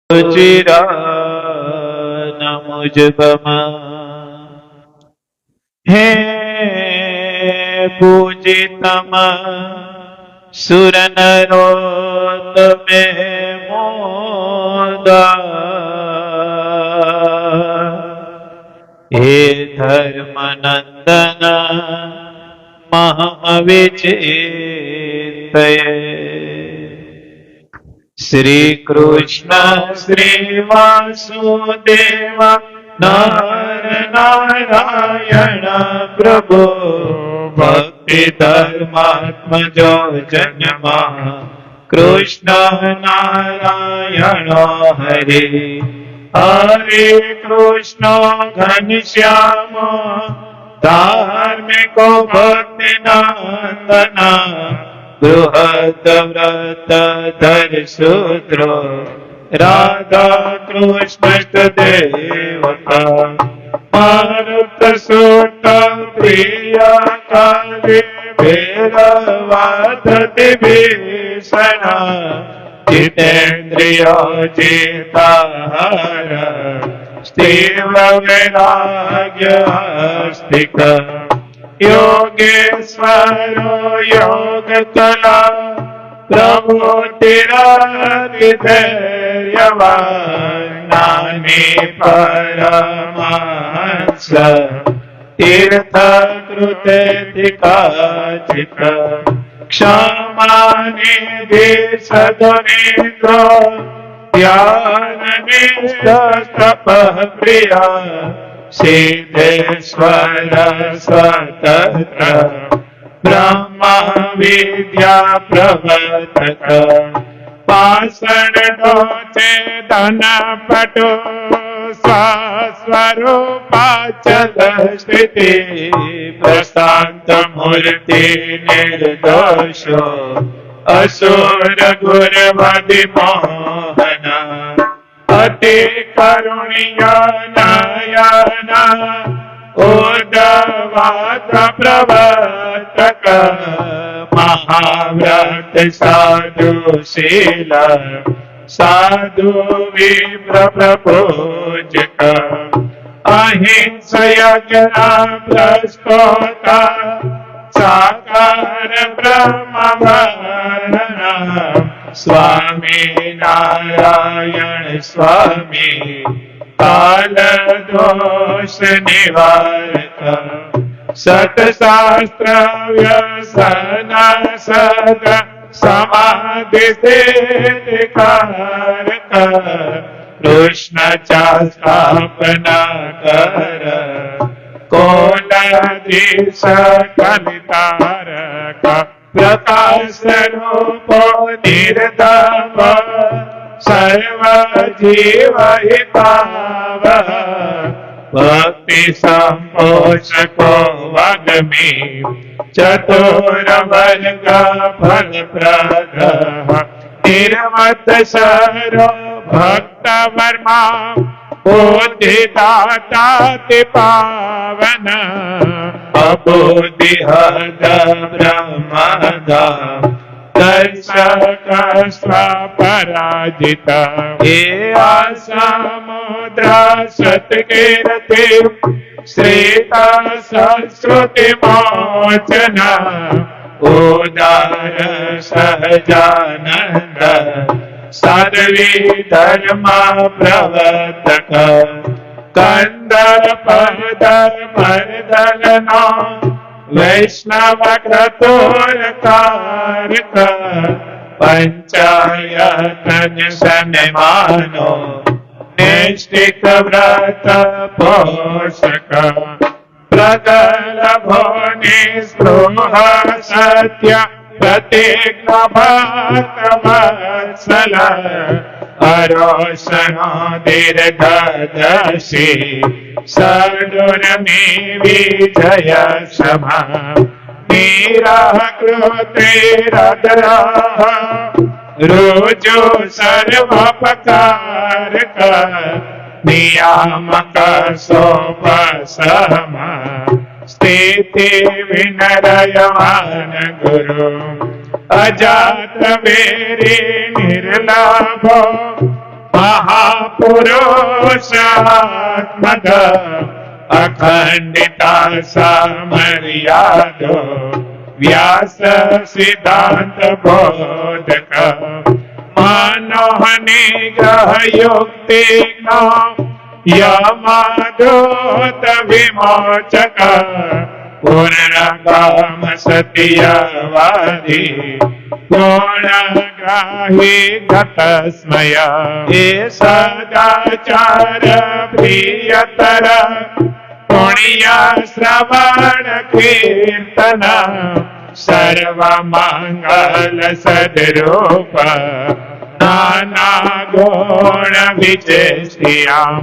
चिरा न मुझबमा हे पूजितम सुर नरोत्तमे मोदा हे धर्मनंदन महमविचिन्तये श्री कृष्ण श्री वासुदेव नर नारायण प्रभु भक्ति धर्मात्मजो जन्मा कृष्ण नारायण हरे हरे कृष्ण घनश्याम धार्मिको भक्ति नंदना बृहद व्रत धर शूद्रो राधा कृष्ण देवता मारुत सूत प्रिय काले भैरवादति भीषण जितेन्द्रिय जिताहार स्तीव्र वैराग्य स्थिक योगेश्वरो योग कला प्रभुतिरतिधैर्यवान् परमांस तीर्थ कृतेधिकाचिक क्षमानिधि सदनेन्द्र ध्यान निष्ठस्तपः प्रिया सिद्धेश्वर स्वतंत्र ब्रह्म विद्या प्रवर्तक पाषण चेतन पटो स्वस्वरूपाचल स्थिति प्रशांत मूर्ति निर्दोषो असुर गुरवदि मोहन अति करुणीय नयन उद्धवात प्रवर्तक महाव्रत साधुशील साधु विप्र प्रपूजक अहिंसयज्ञ प्रस्तोता साकार ब्रह्म वर्ण स्वामी नारायण स्वामी काल दोष निवारक सतशास्त्र व्यसन सद समाधि सिद्धिकारक कृष्ण चा स्थापना कर कोलाधीश कलितारक प्रकाश रूप निर्दम सर्व जीव हितावह भक्ति संपोषको वाग्मी चतुर वर्ग फल प्रदः निर्मत सरो भक्त वर्मा बुद्धिदाता पावन अबुद्धिहत ब्रह्मदा दर्शक स्वपराजित हे समुद्र सत्कीर्ति श्रीता संस्कृति मोचन उदार सहजानंद सर्वी धर्म प्रवर्तक कंद पद मर्दलना वैष्णव क्रतुर कारक पंचायतन सन्मानो नैष्ठिक व्रत पोषक प्रगल्भो निस्पृह सत्य प्रतिज्ञ भक्तवत्सल अरोषणो दीर्घदर्शी सदुर्मी विजय क्षमा निराकृतिरग्रह रुजु सर्वपकारक नियामक सोपसम स्थिति विनरयमान गुरु अजात वेरी निर्लाभ મહાપુરુષાત્મક અખંડિતા સમર્યાદો વ્યાસ સિદ્ધાંત બોધક મનોનિગ્રહ યુક્તિ યમદૂત વિમોચક પૂર્ણકામ સત્યવાદી ગુણગ્રાહી ગતસ્મય એ સદાચાર પ્રિયતર પુણ્ય શ્રવણ કીર્તન સર્વ મંગલ સદરૂપ નાના ગુણ વિચેષ્ટિયા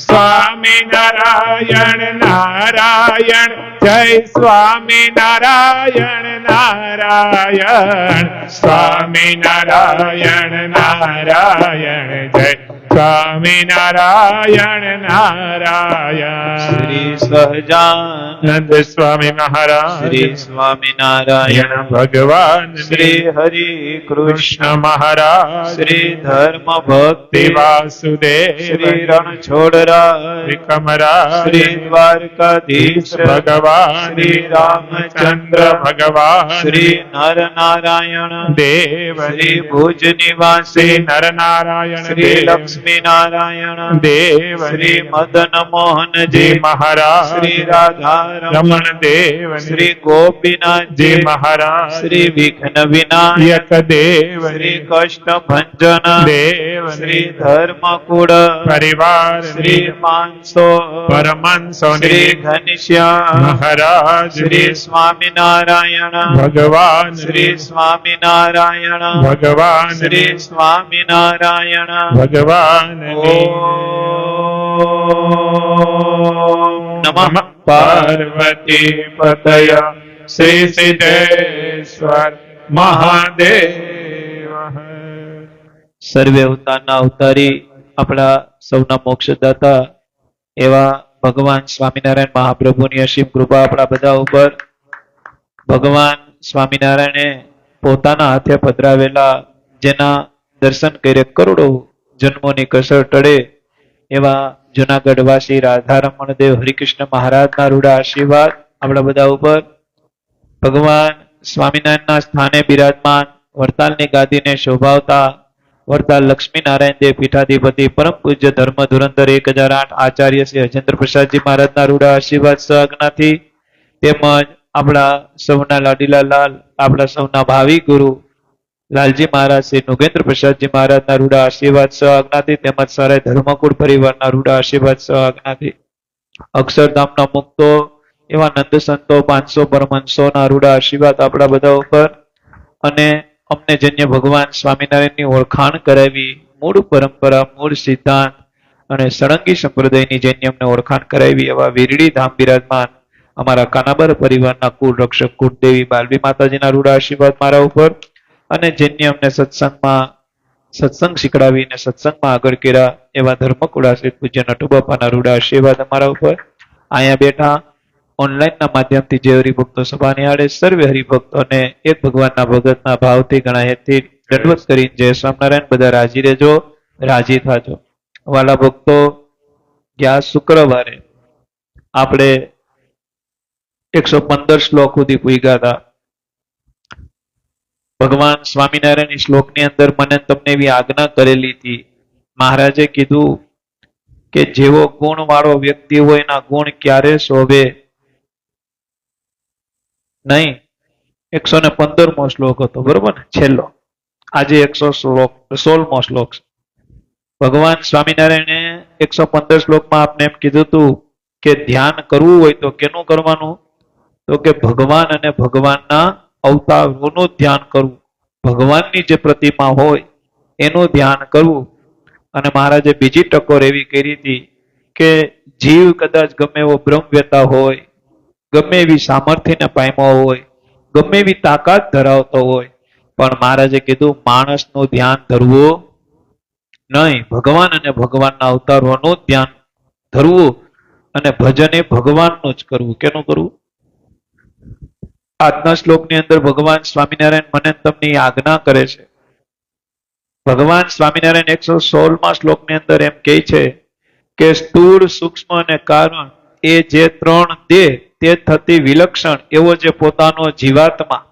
સ્વામી નારાયણ નારાયણ જય સ્વામી નારાયણ નારાયણ સ્વામી નારાયણ નારાયણ જય સ્વામી નારાયણ નારાયણ શ્રી સહજાનંદ સ્વામી મહારાજ શ્રી સ્વામિનારાયણ ભગવાન શ્રી હરિ કૃષ્ણ મહારાજ શ્રી ધર્મ ભક્તિ વાસુદેવ શ્રી રણછોડરાય કમરાજ શ્રી દ્વારકાધીશ ભગવાન શ્રી રામચંદ્ર ભગવાન શ્રી નર નારાયણ દેવ શ્રી ભુજ નિવાસી શ્રી નર નારાયણ શ્રી લક્ષ્મી નારાયણ દેવ શ્રી મદન મોહનજી મહારાજ શ્રી રાધા રમણ દેવ શ્રી ગોપીનાથજી મહારાજ શ્રી વિઘ્ન વિનાયક દેવ શ્રી કષ્ટ ભંજન દેવ શ્રી ધર્મકુળ પરિવાર શ્રી માનસો પરમંસો શ્રી ઘનશ્યામ મહારાજ શ્રી સ્વામિનારાયણ ભગવાન શ્રી સ્વામિનારાયણ ભગવાન શ્રી સ્વામિનારાયણ ભગવાન ઓમ નમઃ પાર્વતી પતય શ્રી સિદ્ધેશ્વર મહાદેવ સર્વે અવતારના અવતારી આપણા સૌના મોક્ષદાતા એવા ભગવાન સ્વામિનારાયણ મહાપ્રભુની અસીમ કૃપા આપણા બધા ઉપર. ભગવાન સ્વામિનારાયણે પોતાના હાથે પધરાવેલા જેના દર્શન કરે કરોડો જન્મોની કસર ટળે એવા જુનાગઢ વાસી રાધારમણ દેવ હરિકૃષ્ણ મહારાજના રૂડા આશીર્વાદ આપણા બધા ઉપર. ભગવાન સ્વામિનારાયણના સ્થાને બિરાજમાન વડતાલની ગાદીને શોભાવતા વડતાલ લક્ષ્મીનારાયણ દેવ પીઠાધિપતિ પરમ પૂજ્ય ધર્મ ધુરંધર 1008 આચાર્ય શ્રી અજેન્દ્ર પ્રસાદજી મહારાજના રૂડા આશીર્વાદ સહજ્ઞાથી તેમજ આપણા સૌના લાડીલા લાલ આપણા સૌના ભાવિ ગુરુ લાલજી મહારાજ શ્રી નુગેન્દ્ર પ્રસાદજી મહારાજના રૂડા આશીર્વાદ સહજ્ઞાથી તેમજ સારા ધર્મકુળ પરિવારના રૂડા આશીર્વાદ સહજ્ઞાથી અક્ષરધામના મુક્તો એવા નંદ સંતો 500 પરમહંસોના રૂડા આશીર્વાદ આપણા બધા ઉપર. અને અમને જન્ય ભગવાન સ્વામિનારાયણની ઓળખાણ કરાવી મૂળ પરંપરા મૂળ સિદ્ધાંત અને સળંગી સંપ્રદાયની જેની અમને ઓળખાણ કરાવી એવા વીરડી ધામ બિરાજમાન અમારા કાનાબર પરિવારના કુળ રક્ષક કુળદેવી બાલવી માતાજીના રૂડા આશીર્વાદ મારા ઉપર. અને જેની અમને સત્સંગ શીખડાવીને સત્સંગમાં આગળ કર્યા એવા ધર્મકુળાશ્રિત પૂજ્ય નટુ બાપાના રૂડા આશીર્વાદ અમારા ઉપર. અહીંયા બેઠા ઓનલાઈનના માધ્યમથી જે હરિભક્તો સભા નિહાળે સર્વે હરિભક્તોને એક ભગવાનના ભગતના ભાવથી ઘણા હેતથી દંડવત કરીને જય સ્વામિનારાયણ. બધા રાજી રહેજો, રાજી થાજો. વાલા ભક્તો, ગયા શુક્રવારે આપણે 115 શ્લોક સુધી પૂગ્યા હતા. ભગવાન સ્વામિનારાયણ શ્લોકની અંદર મને તમને એવી આજ્ઞા કરેલી હતી. મહારાજે કીધું કે જેવો ગુણ વાળો વ્યક્તિ હોય એના ગુણ ક્યારે શોભે નહીં. 115મો શ્લોક હતો, બરોબર ને, છેલ્લો. આજે 116મો શ્લોક. ભગવાન સ્વામિનારાયણે 115 શ્લોકમાં આપને એમ કીધું હતું કે ધ્યાન કરવું હોય તો કેનું કરવાનું? તો કે ભગવાન અને ભગવાનના અવતારોનું ધ્યાન કરવું, ભગવાનની જે પ્રતિમા હોય એનું ધ્યાન કરવું. અને મહારાજે બીજી ટકોર એવી કરી હતી કે જીવ કદાચ ગમે એવો બ્રહ્મવ્યતા હોય, ગમે એવી સામર્થ્યને પામ્યો હોય, ગમે એવી તાકાત ધરાવતો હોય, પણ મહારાજે કીધું માણસનું ધ્યાન ધરવું નહીં, ભગવાન અને ભગવાનના અવતારોનું ધ્યાન ધરવું અને ભજન એ ભગવાનનું જ કરવું. કેનું કરવું? આજના શ્લોકની અંદર ભગવાન સ્વામિનારાયણ મને તમને આજ્ઞા કરે છે ભગવાન સ્વામિનારાયણ 116માં શ્લોકની અંદર એમ કહે છે કે સ્થૂળ સૂક્ષ્મ અને કારણ એ જે ત્રણ દેહ તે થતી વિલક્ષણ એવો જે પોતાનો જીવાત્મા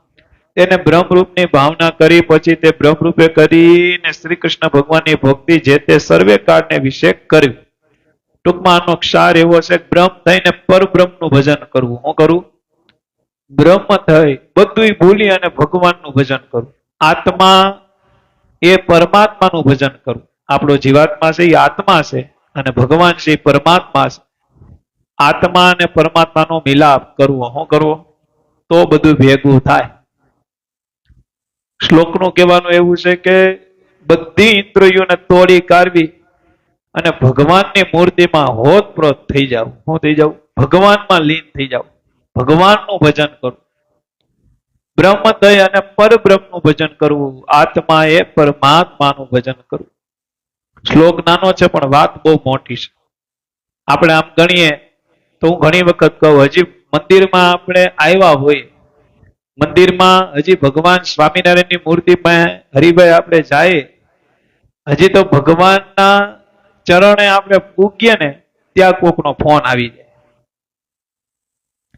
તેને બ્રહ્મરૂપની ભાવના કરી પછી તે બ્રહ્મરૂપે કરીને શ્રી કૃષ્ણ ભગવાનની ભક્તિ જે તે સર્વે કાળને વિષેક કરવી. ટૂંકમાં આનો ક્ષાર એવો છે કે બ્રહ્મ થઈને પરબ્રહ્મનું ભજન કરવું. હું કરું? બ્રહ્મ થઈ બધું ભૂલી અને ભગવાનનું ભજન કરવું. આત્મા એ પરમાત્માનું ભજન કરવું. આપણો જીવાત્મા છે એ આત્મા છે અને ભગવાન છે એ પરમાત્મા છે. આત્મા અને પરમાત્માનો મિલાપ કરવો. શું કરવો? તો બધું ભેગું થાય. શ્લોકનું કહેવાનું એવું છે કે બધી ઇન્દ્રિયોને તોડી કાઢવી અને ભગવાનની મૂર્તિમાં હોતપ્રોત થઈ જાવ. શું થઈ જાવ? ભગવાનમાં લીન થઈ જાવ. ભગવાનનું ભજન કરવું. બ્રહ્મ થઈ અને પરબ્રહ્મનું ભજન કરવું. આત્મા એ પરમાત્માનું ભજન કરવું. શ્લોક નાનો છે પણ વાત બહુ મોટી છે. આપણે આમ ગણીએ તો હું ઘણી વખત કહું, હજી મંદિરમાં આપણે આવ્યા હોઈએ, મંદિરમાં હજી ભગવાન સ્વામિનારાયણની મૂર્તિમાં હરિભાઈ આપણે જાય, હજી તો ભગવાનના ચરણે આપણે પૂગીએ ને ત્યાં કોકનો ફોન આવી જાય.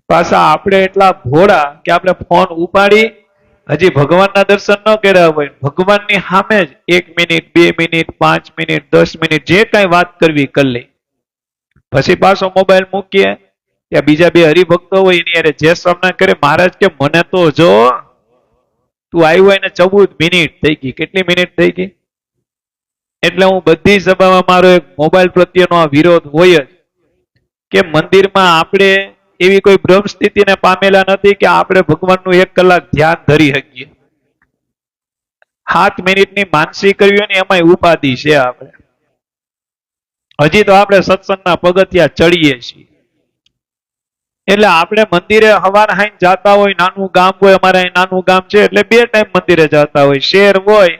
પાછા આપણે એટલા ભોળા કે આપણે ફોન ઉપાડી હજી ભગવાનના દર્શન ન કર્યા હોય, ભગવાનની સામે જ 1 મિનિટ 2 મિનિટ 5 મિનિટ 10 મિનિટ જે કઈ વાત કરવી કરી લે. પછી પાછો મોબાઈલ મૂકીએ ત્યાં બીજા 2 હરિભક્તો હોય એની અરે જે સામના કરે, મહારાજ કે મને તો જો તું આવ્યો હોય ને 14 મિનિટ થઈ ગઈ. કેટલી મિનિટ થઈ ગઈ? એટલે હું બધી સભામાં મારો એક મોબાઈલ પ્રત્યેનો આ વિરોધ હોય જ કે મંદિરમાં આપણે એવી કોઈ બ્રહ્મ સ્થિતિને પામેલા નથી કે આપણે ભગવાનનું 1 કલાક ધ્યાન ધરી શકીએ. 7 મિનિટની માનસી કરવી હોય ને એમાંય ઉપાધિ છે આપણે. હજી તો આપણે સત્સંગના પગથિયા ચડીએ છીએ. એટલે આપણે મંદિરે હવાર હાઈ જાતા હોય, નાનું ગામ હોય, અમારે અહીં નાનું ગામ છે એટલે 2 ટાઈમ મંદિરે જતા હોય. શહેર હોય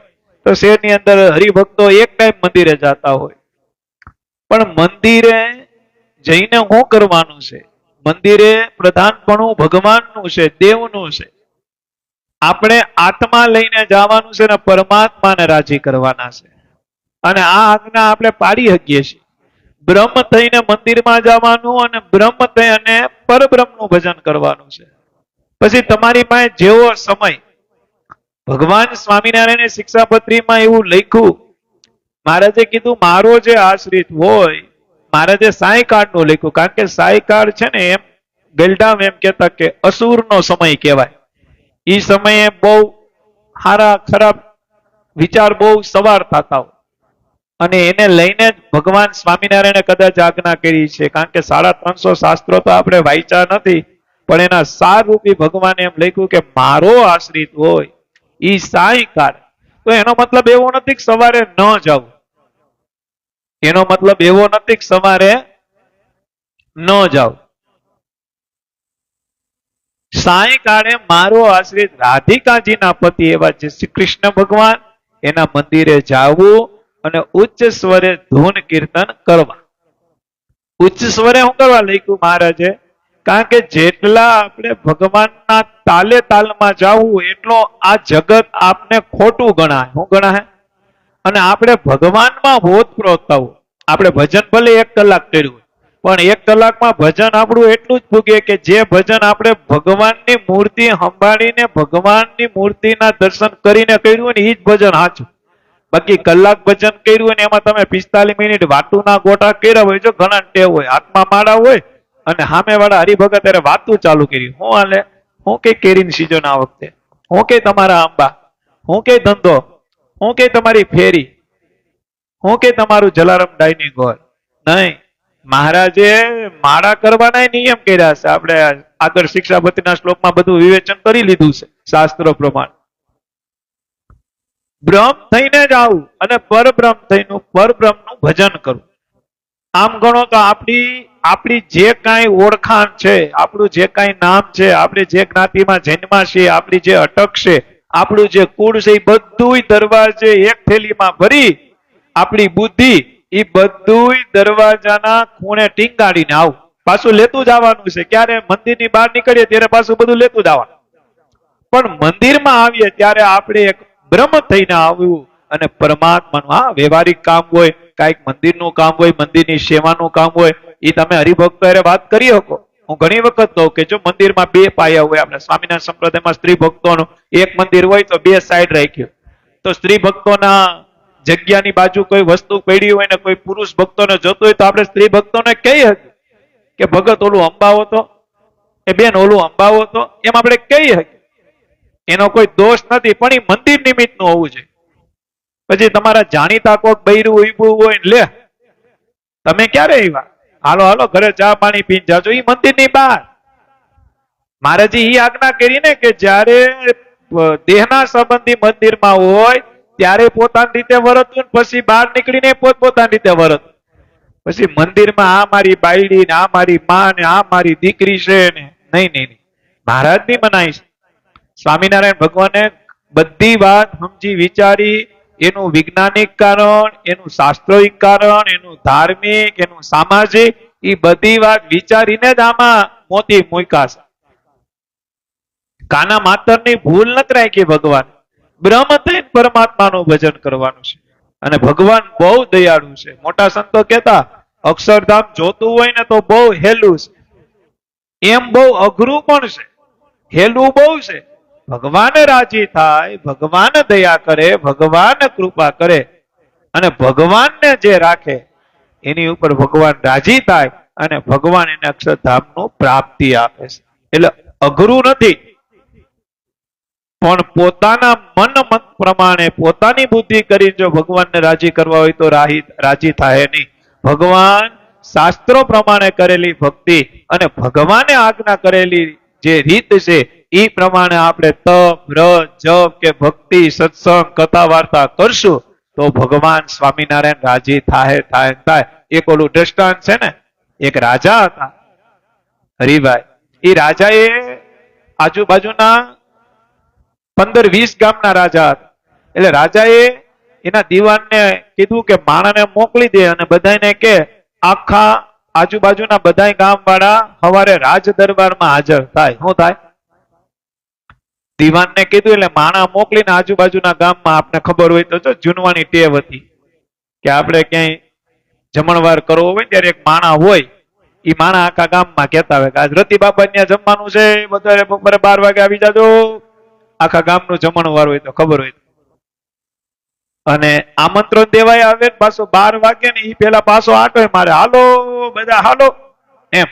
તો શહેરની અંદર હરિભક્તો 1 ટાઈમ મંદિરે જતા હોય. પણ મંદિરે જઈને શું કરવાનું છે? મંદિરે પ્રધાનપણું ભગવાનનું છે, દેવનું છે. આપણે આત્મા લઈને જવાનું છે ને પરમાત્માને રાજી કરવાના છે. અને આ આજ્ઞા આપણે પાડી શકીએ છીએ. બ્રહ્મ થઈને મંદિરમાં જવાનું અને બ્રહ્મ થઈ અને પરબ્રહ્મનું ભજન કરવાનું છે. પછી તમારી પાસે જેવો સમય, ભગવાન સ્વામિનારાયણ શિક્ષાપત્રીમાં એવું લખ્યું, મહારાજે કીધું મારો જે આશ્રિત હોય, મહારાજે સાયકાળ નું લખ્યું, કારણ કે સાયકાળ છે ને એમ ગલડામ એમ કહેતા કે અસુરનો સમય કહેવાય. એ સમયે બહુ સારા ખરાબ વિચાર બહુ સવાર થતા હોય અને એને લઈને જ ભગવાન સ્વામિનારાયણે કદાચ આજ્ઞા કરી છે. કારણ કે 350 શાસ્ત્રો તો આપણે વાંચ્યા નથી, પણ એના સારરૂપી ભગવાને એમ લખ્યું કે મારો આશ્રિત હોય ઈ સાયકાળ. તો એનો મતલબ એવો નથી કે સવારે ન જવું. એનો મતલબ એવો નથી કે સવારે ન જાવ. સાયકાળે મારો આશ્રિત રાધિકાજીના પતિ એવા જે શ્રી કૃષ્ણ ભગવાન, એના મંદિરે જાવું અને ઉચ્ચ સ્વરે ધૂન કીર્તન કરવા. ઉચ્ચ સ્વરે શું કરવા લખ્યું મહારાજે? કારણ કે જેટલા આપણે ભગવાનના તાલે તાલમાં જાવું એટલો આ જગત આપને ખોટું ગણાય. શું ગણાય? અને આપણે ભગવાનમાં હોતપ્રોત થવું. આપણે ભજન ભલે 1 કલાક કર્યું પણ 1 કલાકમાં ભજન આપણું એટલું જ પૂગે કે જે ભજન આપણે ભગવાનની મૂર્તિ સંભાળીને ભગવાનની મૂર્તિના દર્શન કરીને કર્યું ને એ જ ભજન સાચું. બાકી કલાક ભજન કર્યું ને એમાં તમે 45 મિનિટ વાતુના ગોટા કર્યા હોય, જો ઘણા ટેવ હોય, હાથમાં માળા હોય અને સામે વાળા હરિભગત ત્યારે વાતું ચાલુ કરી, હું હાલે, હું કઈ કેરીની સીઝન આ વખતે, હું કઈ તમારા આંબા, હું કઈ ધંધો, હું કઈ તમારી ફેરી, હું કઈ તમારું જલારામ ડાઇનિંગ હોલ. નહીં, મહારાજે માળા કરવાના નિયમ કર્યા છે. આપણે આગળ શિક્ષાપતિના શ્લોકમાં બધું વિવેચન કરી લીધું છે શાસ્ત્રો પ્રમાણે. બ્રહ્મ થઈને જ આવું અને પરબ્રહ્મ થઈને પરબ્રહ્મનું ભજન કરવું. આમ ગણો તો આપણી જે કાંઈ ઓળખાણ છે, આપણું જે કાંઈ નામ છે, આપણે જે જ્ઞાતિમાં જન્મા છીએ, આપણી જે અટક છે, આપણું જે કુળ છે, એ બધું દરવાજે એક થેલીમાં ભરી આપણી બુદ્ધિ એ બધું દરવાજાના ખૂણે ટીંગાડીને આવું. પાછું લેતું જવાનું છે. ક્યારે મંદિરની બહાર નીકળીએ ત્યારે પાછું બધું લેતું જવાનું. પણ મંદિરમાં આવીએ ત્યારે આપણે એક બ્રહ્મ થઈને આવવું અને પરમાત્માનું. હા, વ્યવહારિક કામ હોય, કાંઈક મંદિરનું કામ હોય, મંદિરની સેવાનું કામ હોય, એ તમે હરિભક્તો હારે વાત કરી શકો. હું ઘણી વખત કહું કે જો મંદિરમાં બે પાયા હોય, આપણે સ્વામિનારાયણ સંપ્રદાયમાં સ્ત્રી ભક્તોનું એક મંદિર હોય તો બે સાઈડ રાખ્યું, તો સ્ત્રી ભક્તોના જગ્યાની બાજુ કોઈ વસ્તુ પડી હોય ને કોઈ પુરુષ ભક્તોને જોતું હોય તો આપણે સ્ત્રી ભક્તોને કહી શકીએ કે ભગત ઓલું અંબાવો તો, એ બેન ઓલું અંબાવો તો, એમ આપણે કહી શકીએ. એનો કોઈ દોષ નથી, પણ એ મંદિર નિમિત્તનું હોવું જોઈએ. પછી તમારા જાણીતા કોક બૈરું ઉભું હોય ને, લે તમે ક્યારે આવ્યા, હાલો હાલો ઘરે ચા પાણી પીને જાજો, એ મંદિરની બહાર. મહારાજે એ આજ્ઞા કરી ને કે જ્યારે દેહના સંબંધી મંદિરમાં હોય ત્યારે પોતાની રીતે વર્તવું, પછી બહાર નીકળીને પોતપોતાની રીતે વર્તવું. પછી મંદિરમાં આ મારી બાયડી ને આ મારી માં ને આ મારી દીકરી છે ને, નહીં નહીં નહીં, મહારાજની મનાઈ છે. સ્વામિનારાયણ ભગવાને બધી વાત સમજી વિચારી, એનું વૈજ્ઞાનિક કારણ, એનું શાસ્ત્રોયિક કારણ, એનું ધાર્મિક, એનું સામાજિક, એ બધી વાત વિચારીને જ આમાં મોતી મૂક્યા છે. કાના માતરની ભૂલ નથી રાખી ભગવાન. બ્રહ્મ થઈને પરમાત્માનું ભજન કરવાનું છે. અને ભગવાન બહુ દયાળુ છે. મોટા સંતો કહેતા અક્ષરધામ જોતું હોય ને તો બહુ હેલું છે, એમ બહુ અઘરું પણ છે, હેલું બહુ છે. ભગવાન રાજી થાય, ભગવાન દયા કરે, ભગવાન કૃપા કરે, અને ભગવાનને જે રાખે એની ઉપર ભગવાન રાજી થાય અને ભગવાન એને અક્ષરધામનું પ્રાપ્તિ આપે છે. એટલે અઘરું નથી, પણ પોતાના મન મત પ્રમાણે પોતાની બુદ્ધિ કરી જો ભગવાનને રાજી કરવા હોય તો રાજી થાય નહીં. ભગવાન શાસ્ત્રો પ્રમાણે કરેલી ભક્તિ અને ભગવાને આજ્ઞા કરેલી જે રીત છે એ પ્રમાણે આપણે તપ, વ્રત, જપ કે ભક્તિ, સત્સંગ, કથા વાર્તા કરશું તો ભગવાન સ્વામિનારાયણ રાજી થાય થાય થાય. એક ઓલું દ્રષ્ટાંત છે ને, એક રાજા હતા હરિભાઈ. એ રાજાએ આજુબાજુના 15-20 ગામના રાજા હતા. એટલે રાજાએ એના દીવાનને કીધું કે માણસને મોકલી દે અને બધાને કે આખા આજુબાજુના બધા ગામ વાળા સવારે રાજ દરબારમાં હાજર થાય. શું થાય? દીવાનને કીધું એટલે માણા મોકલીને આજુબાજુના ગામમાં, આપણે ખબર હોય તો જૂનવાની ટેવ હતી કે આપણે ક્યાંય જમણવાર કરવો હોય ત્યારે એક માણા હોય, એ માણા આખા ગામમાં કહેતા હોય કે આજ રતિ બાપા ત્યાં જમવાનું છે, બધા બપોરે 12 વાગે આવી જાજો. આખા ગામનું જમણવાર હોય તો ખબર હોય. અને આમંત્રણ દેવાય આવે પાછો 12 વાગે ને એ પેલા પાછો આટો મારે, હાલો બધા હાલો. એમ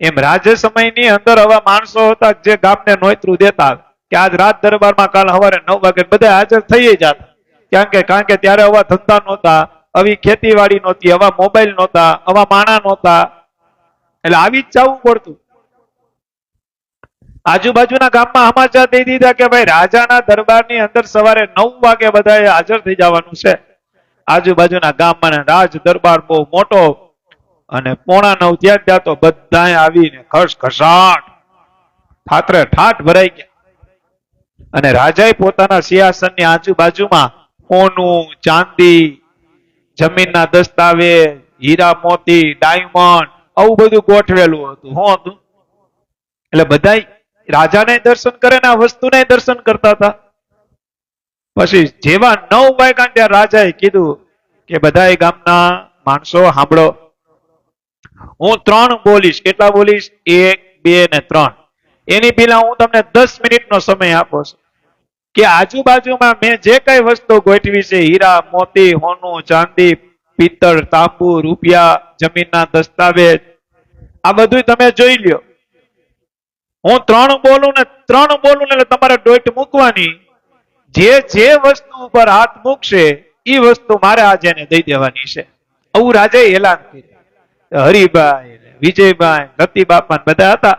એમ રાજ સમયની અંદર આવા માણસો હતા જે ગામને નોતરું દેતા કે આજ રાત દરબારમાં કાલ સવારે 9 વાગે બધા હાજર થઈ જતા. કારણ કે ત્યારે આવા ધંધા નહોતા, આવી ખેતીવાડી નહોતી, આવા મોબાઈલ નહોતા, આવા માણા નહોતા, એટલે આવી જ જવું પડતું. આજુબાજુના ગામમાં સમાચાર દઈ દીધા કે ભાઈ રાજાના દરબારની અંદર સવારે 9 વાગે બધાએ હાજર થઈ જવાનું છે. આજુબાજુના ગામમાં રાજ દરબાર બહુ મોટો, અને 8:45 ત્યાં તો બધાએ આવીને ખસખસાટ ઠાઠરે ઠાઠ ભરાઈ ગયા. અને રાજાએ પોતાના સિંહાસનની આજુબાજુમાં સોનું, ચાંદી, જમીનના દસ્તાવેજ, હીરા મોતી, ડાયમંડ, આવું બધું ગોઠવેલું હતું. શું હતું? એટલે બધા રાજાને દર્શન કરે ને આ વસ્તુને દર્શન કરતા હતા. પછી જેવા 9 વાગ્યા ત્યાં રાજાએ કીધું કે બધા ગામના માણસો સાંભળો, હું 3 બોલીશ. કેટલા બોલીશ? 1, 2 ને 3. એની પેલા હું તમને 10 મિનિટનો સમય આપો છું કે આજુબાજુમાં મેં જે કઈ વસ્તુ ગોઠવી છે, હીરા મોતી, સોનું, ચાંદી, પિત્તળ, તાંબુ, રૂપિયા, જમીનના દસ્તાવેજ, આ બધું તમે જોઈ લ્યો. હું 3 બોલું ને એટલે તમારે ડોટ મૂકવાની. જે વસ્તુ ઉપર હાથ મૂકશે એ વસ્તુ મારે આજે એને દઈ દેવાની છે. આવું રાજાએ એલાન કર્યું. હરિભાઈ, વિજયભાઈ, રતિ બાપા બધા હતા.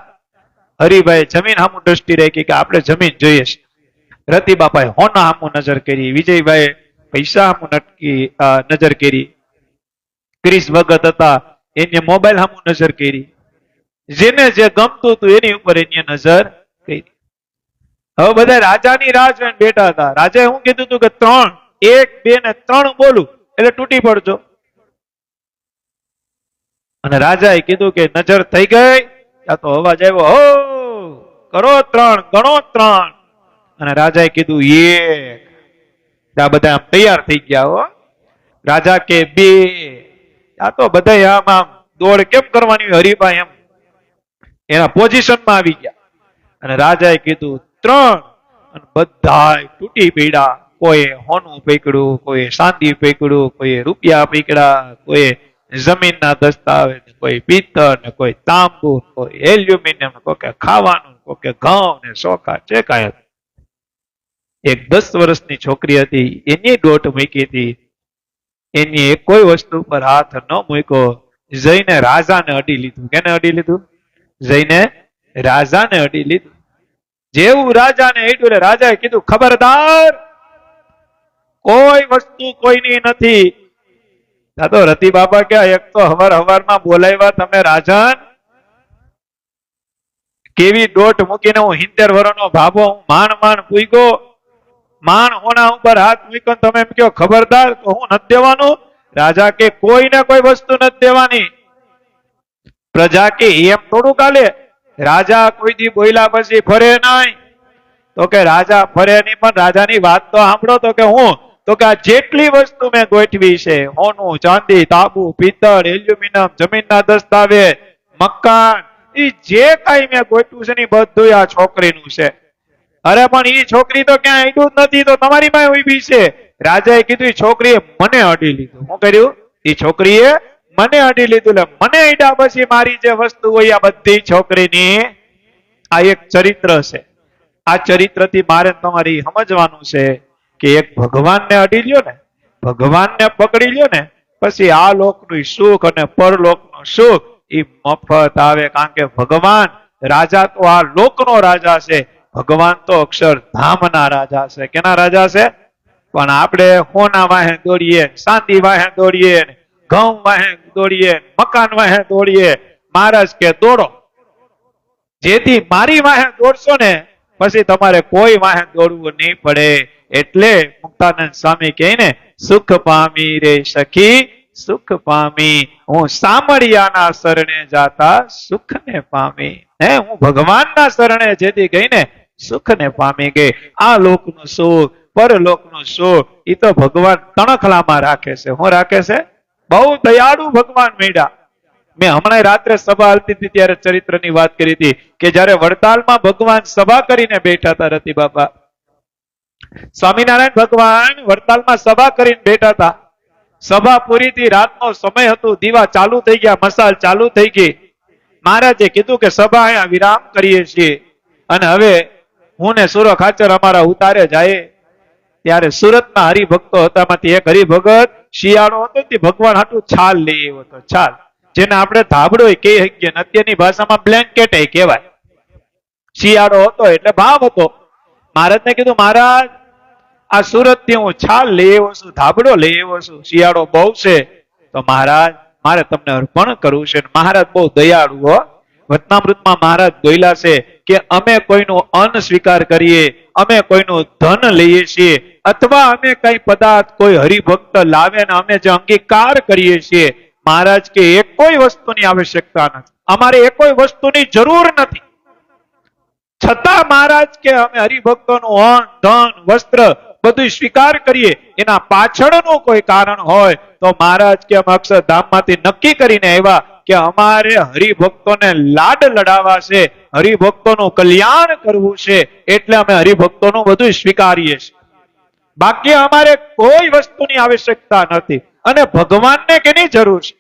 હરિભાઈ જમીન સામું દ્રષ્ટિ રાખી કે આપણે જમીન જોઈએ છે. રતિ બાપાએ હોના સામું નજર કરી, વિજયભાઈ પૈસા સામું નજર કરી, ક્રિસ ભગત હતા એને મોબાઈલ સામું નજર કરી, જેને જે ગમતું હતું એની ઉપર એની નજર કરી. હવે બધા રાજાની રાહ જોઈને બેઠા હતા. રાજાએ શું કીધું હતું કે 3, 1, 2 ને 3 બોલું એટલે તૂટી પડજો. અને રાજાએ કીધું કે નજર થઈ ગઈ. ત્યાં તો અવાજ આવ્યો, હો કરો 3, ગણો 3. અને રાજાએ કીધું 1. આ બધા આમ તૈયાર થઈ ગયા હો. રાજા કે બે. આ તો બધા આમ આમ દોડ કેમ કરવાની હોય હરીફાઈ એમ એના પોઝિશનમાં આવી ગયા. અને રાજાએ કીધું 3 અને બધા તૂટી પડ્યા. કોઈ હોનું પકડ્યું, કોઈ ચાંદી પકડ્યું, કોઈ રૂપિયા પકડ્યા, કોઈ જમીનના દસ્તાવેજ, કોઈ પિત્તળ ને કોઈ તાંબુ, કોઈ એલ્યુમિનિયમ, કોઈ ખાવાનું, કોઈ ઘઉં ને ચોખા છે કાંઈ. એક 10 વર્ષની છોકરી હતી, એની દોટ મૂકી હતી. એની એક કોઈ વસ્તુ પર હાથ ન મૂક્યો. જઈને રાજાને અડી લીધું. કેને અડી લીધું? જઈને રાજાને અડી લીધું. જેવું રાજાને અડ્યું એટલે રાજાએ કીધું, ખબરદાર, કોઈ વસ્તુ કોઈની નથી. આ તો રતિ બાબા કે એક તો હવારમાં બોલાવ્યા તમે રાજન, કેવી દોટ મૂકીને હું 70 વર્ષનો ભાભો હું માંડ પૂગ્યો, માણ હોના ઉપર હાથ મૂક્યો, તમે એમ કહો ખબરદાર, તો હું નથી દેવાનું. રાજા કે કોઈને કોઈ વસ્તુ નથી દેવાની. પ્રજા કે એમ થોડું કાલે, રાજા કોઈ દી બોલ્યા પછી ફરે નહીં. તો કે રાજા ફરે નહીં, પણ રાજાની વાત તો સાંભળો. તો કે હું, તો કે આ જેટલી વસ્તુ મેં ગોઠવી છે, હોનું, ચાંદી, તાંબુ, પિત્તળ, એલ્યુમિનિયમ, જમીનના દસ્તાવેજ, મકાન, એ જે કઈ મેં ગોઠવ્યું છે ને બધું આ છોકરીનું છે. અરે પણ એ છોકરી તો ક્યાં અડ્યું જ નથી, તો તમારી માં ઉભી છે. રાજાએ કીધું એ છોકરીએ મને અડી લીધું. શું કર્યું? એ છોકરીએ મને અડી લીધું. એટલે મને અડ્યા પછી મારી જે વસ્તુ હોય આ બધી છોકરીની. આ એક ચરિત્ર છે. આ ચરિત્રથી મારે તમારી સમજવાનું છે કે એક ભગવાનને અડી લ્યો ને, ભગવાનને પકડી લ્યો ને, પછી આ લોકનું સુખ અને પરલોકનું સુખ એ મફત આવે. કારણ કે ભગવાન રાજા તો આ લોકનો રાજા છે, ભગવાન તો અક્ષરધામના રાજા છે. કેના રાજા છે? પણ આપણે હોના વાહે દોડીએ, ચાંદી વાહે દોડીએ, ઘઉં વાહે દોડીએ, મકાન વાહે દોડીએ. મહારાજ કે દોડો, જેથી મારી વાહે દોડશો ને પછી તમારે કોઈ વાહે દોડવું નહીં પડે. એટલે મુક્તાનંદ સ્વામી કહે ને, સુખ પામી રે સખી સુખ પામી, હું સામળિયાના શરણે જાતા સુખને પામી. હું ભગવાનના શરણે જેથી ગઈ ને સુખને પામી ગઈ. આ લોકનું સુખ, પરલોકનું સુખ એ તો ભગવાન તણખલામાં રાખે છે. હું રાખે છે? બહુ દયાળુ ભગવાન મળ્યા. મેં હમણાં રાત્રે સભા હાલતી હતી ત્યારે ચરિત્રની વાત કરી હતી કે જયારે વડતાલમાં ભગવાન સભા કરીને બેઠા હતા. રતિ બાપા સ્વામિનારાયણ ભગવાન વડતાલમાં સભા કરીને બેઠા હતા. સભા પૂરી થી, રાતનો સમય હતો, દીવા ચાલુ થઈ ગયા, મસાલ ચાલુ થઈ ગઈ. મહારાજે કીધું કે સભા અહીંયા વિરામ કરીએ છીએ અને હવે હું ને સુરો ખાચર અમારા ઉતારે જાય. ત્યારે સુરતના હરિભક્તો હતા, માંથી એક હરિભગત શિયાળો હતો, તે ભગવાન હાટું છાલ લઈ આવ્યો હતો. છાલ જેને આપણે ધાબળો કહી શકીએ, અત્યારની ભાષામાં બ્લેન્કેટ કહેવાય. શિયાળો હતો એટલે ભાવ હતો. મહારાજને કીધું, મહારાજ આ સુરત થી હું છાલ લઈ આવ્યો છું, ધાબળો લઈ આવ્યો છું, શિયાળો બહુ છે, તો મહારાજ મારે તમને અર્પણ કરવું છે. મહારાજ બહુ દયાળુ હો. વચનામૃતમાં મહારાજ બોલ્યા છે કે અમે કોઈનું અન્ન સ્વીકાર કરીએ, અમે કોઈનું ધન લઈએ છીએ, અથવા અમે કઈ પદાર્થ કોઈ હરિભક્ત લાવે ને અમે જે અંગીકાર કરીએ છીએ, મહારાજ કે એક કોઈ વસ્તુની આવશ્યકતા નથી, અમારે એક કોઈ વસ્તુની જરૂર નથી. છતાં મહારાજ કે અમે હરિભક્તોનું અન્ન, ધન, વસ્ત્ર બધું સ્વીકાર કરીએ. એના પાછળનું કોઈ કારણ હોય તો મહારાજ કે અમે અક્ષરધામમાંથી નક્કી કરીને આવ્યા કે અમારે હરિભક્તોને લાડ લડાવવા છે, હરિભક્તોનું કલ્યાણ કરવું છે, એટલે અમે હરિભક્તોનું બધું સ્વીકારીએ છીએ. બાકી અમારે કોઈ વસ્તુની આવશ્યકતા નથી. અને ભગવાનને કેની જરૂર છે?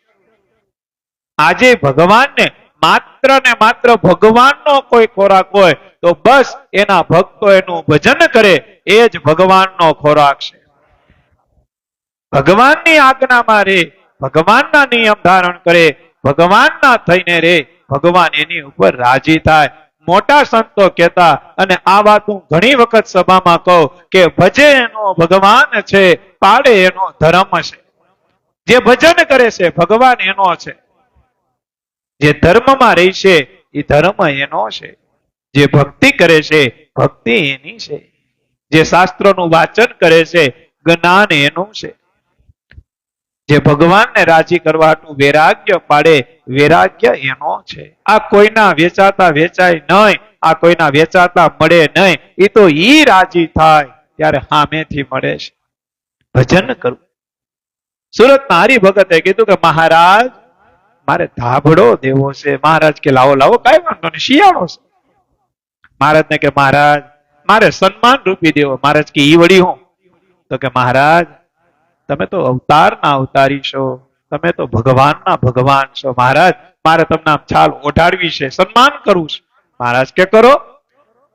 આજે ભગવાનને માત્ર ને માત્ર ભગવાનનો કોઈ ખોરાક હોય તો બસ એના ભક્તો એનું ભજન કરે, એ જ ભગવાનનો ખોરાક છે. ભગવાનની આજ્ઞામાં રે, ભગવાનના નિયમ ધારણ કરે, ભગવાનના થઈને રે, ભગવાન એની ઉપર રાજી થાય. મોટા સંતો કહેતા, અને આ વાત હું ઘણી વખત સભામાં કહું કે ભજે એનો ભગવાન છે, પાડે એનો ધર્મ છે. જે ભજન કરે છે ભગવાન એનો છે, જે ધર્મમાં રહે છે એ ધર્મ એનો છે, જે ભક્તિ કરે છે ભક્તિ એની છે, જે શાસ્ત્રોનું વાંચન કરે છે જ્ઞાન એનું છે, જે ભગવાનને રાજી કરવાનું વૈરાગ્ય પાડે વૈરાગ્ય એનો છે. આ કોઈના વેચાતા વેચાય નહીં, આ કોઈના વેચાતા મળે નહીં. એ તો ઈ રાજી થાય ત્યારે સામેથી મળે છે. ભજન કરવું. સુરતના હરિભગતે કીધું કે મહારાજ મારે ધાબળો દેવો છે. મહારાજ કે લાવો લાવો, કઈ વાંધો નહીં, શિયાળો છે. મહારાજ ને કે મહારાજ મારે સન્માન રૂપી દેવો. મહારાજ કે ઈ વળી હું? તો કે મહારાજ તમે તો અવતારના અવતારી છો, તમે તો ભગવાનના ભગવાન છો. મહારાજ મારે તમને આમ છાલ ઓઢાડવી છે, સન્માન કરવું છે. મહારાજ કે કરો.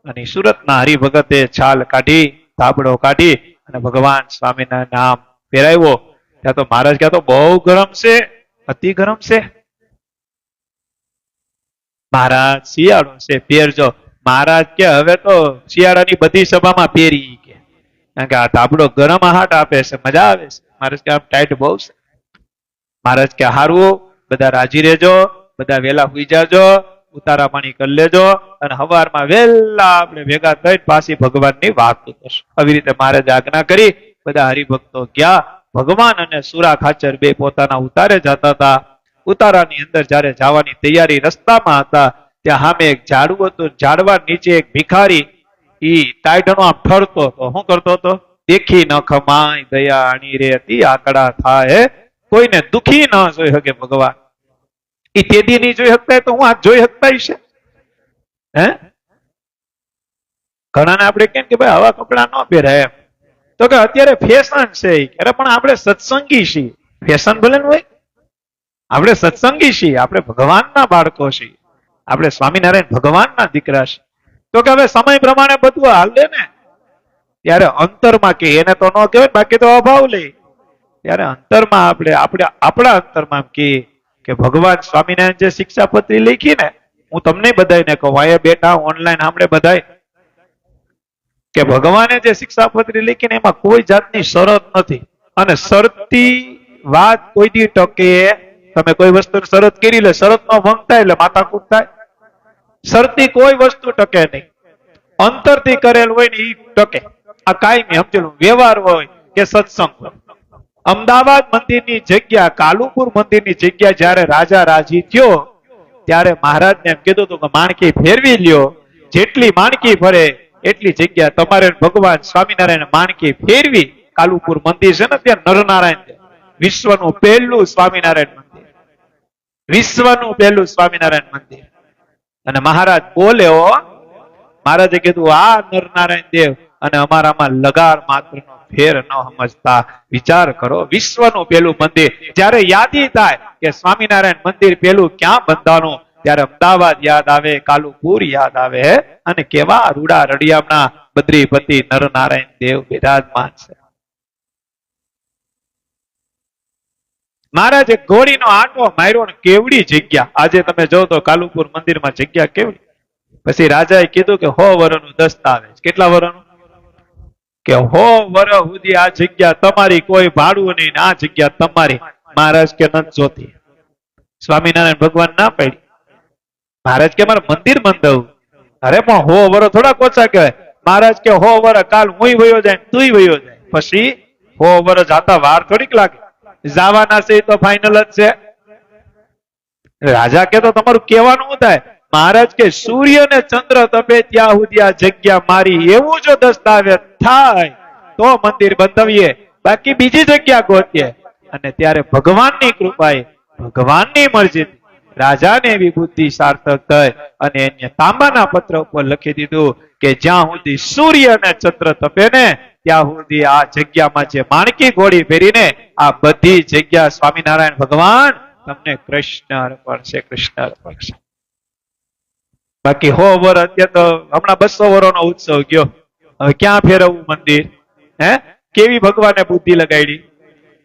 અને સુરતના હરિભગતે છાલ કાઢી, ધાબળો કાઢી અને ભગવાન સ્વામીના નામ પહેરાવ્યો. ત્યાં તો મહારાજ કહે તો બહુ ગરમ છે, અતિ ગરમ છે. મહારાજ શિયાળો છે, પહેરજો. મહારાજ કે હવે તો શિયાળાની બધી સભામાં પહેરી કે, કારણ કે આ ધાબળો ગરમ હાટ આપે છે, મજા આવે છે. મહારાજ કે આમ ટાઈટ બહુ છે. મહારાજ કે હારું, બધા રાજી રહેજો, બધા વેલા સુઈ જાજો, ઉતારા પાણી કરી લેજો અને સવારમાં વહેલા આપણે ભેગા થઈ પાછી ભગવાનની વાત કરશું. આવી રીતે મહારાજે આજ્ઞા કરી. બધા હરિભક્તો ગયા. ભગવાન અને સુરા ખાચર બે પોતાના ઉતારે જતા હતા. ઉતારાની અંદર જયારે જવાની તૈયારી રસ્તામાં હતા, ત્યાં સામે એક ઝાડવું હતું. ઝાડવા નીચે એક ભિખારી ઈ ટાઈટનો આમ ઠરતો હતો. શું કરતો હતો? દેખી ન ખમાય દયા આણી રે અતિ આકડા થાય, કોઈને દુખી ન જોઈ શકે ભગવાન. ઈ તેદી નહીં જોઈ શકતા તો હું આ જોઈ શકતા છે? હે, ઘણાને આપણે કેમ કે ભાઈ આવા કપડા ન પહેરાય એમ, તો કે અત્યારે ફેશન છે. અરે પણ આપણે સત્સંગી છીએ. ફેશન ભલે હોય, આપણે સત્સંગી છીએ, આપણે ભગવાનના બાળકો છીએ, આપણે સ્વામિનારાયણ ભગવાનના દીકરા છીએ. તો કે હવે સમય પ્રમાણે બધું હાલે ને, ત્યારે અંતરમાં કે એને તો ન કહેવાય, બાકી તો અભાવ લે. ત્યારે અંતરમાં આપણે આપણા અંતરમાં કે ભગવાન સ્વામિનારાયણ જે શિક્ષાપત્રી લખી ને, હું તમને બધાને કહું, અહીંયા બેઠા ઓનલાઈન સાંભળે બધા, કે ભગવાને જે શિક્ષાપત્રી લખી ને એમાં કોઈ જાતની શરત નથી. અને શરતી વાત કોઈ દી ટકે. તમે કોઈ વસ્તુ શરત કરી લે, શરત નો ભંગ થાય એટલે માથાકૂટ થાય. શરતી કોઈ વસ્તુ ટકે નહીં. અંતરથી કરેલ હોય ને એ ટકે. આ કાયમી સમજેલું વ્યવહાર હોય કે સત્સંગ હોય. અમદાવાદ મંદિરની જગ્યા, કાલુપુર મંદિરની જગ્યા જયારે રાજા રાજી થયો, ત્યારે મહારાજને એમ કીધું હતું કે માણકી ફેરવી લ્યો. જેટલી માણકી ફરે એટલી જગ્યા તમારે ભગવાન સ્વામિનારાયણ માણકી ફેરવી. કાલુપુર મંદિર છે ને ત્યાં નરનારાયણ, વિશ્વનું પહેલું સ્વામિનારાયણ મંદિર, વિશ્વનું પહેલું સ્વામિનારાયણ મંદિર. અને મહારાજ બોલે, મહારાજે કીધું આ નરનારાયણ દેવ અને અમારામાં લગાર માત્રનો ફેર ન સમજતા. વિચાર કરો, વિશ્વનું પહેલું મંદિર. જ્યારે યાદી થાય કે સ્વામિનારાયણ મંદિર પહેલું ક્યાં બંધાનું, ત્યારે અમદાવાદ યાદ આવે, કાલુપુર યાદ આવે. અને કેવા રૂડા રડિયામના બદ્રીપતિ નરનારાયણ દેવ બિરાજમાન છે. મહારાજે ઘોડીનો આંટો માર્યો ને કેવડી જગ્યા. આજે તમે જો તો કાલુપુર મંદિરમાં જગ્યા કેવડી. પછી રાજાએ કીધું કે 100 વર્ષનું દસ્તાવેજ. કેટલા વર્ષનું? કે 100 વર્ષ સુધી આ જગ્યા તમારી, કોઈ ભાડું નહીં, આ જગ્યા તમારી. મહારાજ કે નથી જોતી. સ્વામિનારાયણ ભગવાન ના પાડી. મહારાજ કે મારે મંદિર બંધાવું. અરે પણ 100 વર્ષ થોડાક ઓછા કહેવાય. મહારાજ કે 100 વર્ષ કાલ હું વયો જાય, તુંય વયો જાય. પછી 100 વર્ષ જાતા વાર થોડીક લાગે. જવાના છે તો ફાઇનલ જ છે. રાજા કે તો તમારું કહેવાનું શું થાય? મહારાજ કે સૂર્ય ને ચંદ્ર તપે ત્યાં સુધી આ જગ્યા મારી, એવું જો દસ્તાવેજ થાય તો મંદિર બંધાવીએ, બાકી બીજી જગ્યા ગોતીએ. અને ત્યારે ભગવાનની કૃપાએ, ભગવાનની મરજી, રાજાને એવી બુદ્ધિ સાર્થક થઈ અને એને તાંબાના પત્ર ઉપર લખી દીધું કે જ્યાં સુધી સૂર્ય અને ચંદ્ર તપે ને ત્યાં સુધી આ જગ્યામાં જે માણકી ઘોડી ફેરીને આ બધી જગ્યા સ્વામિનારાયણ ભગવાન તમને કૃષ્ણ અર્પણ છે, કૃષ્ણ અર્પણ છે. બાકી 100 વર્ષ, અત્યારે તો હમણાં 200 વર્ષનો ઉત્સવ ગયો, હવે ક્યાં ફેરવવું મંદિર? હે, કેવી ભગવાને બુદ્ધિ લગાડી.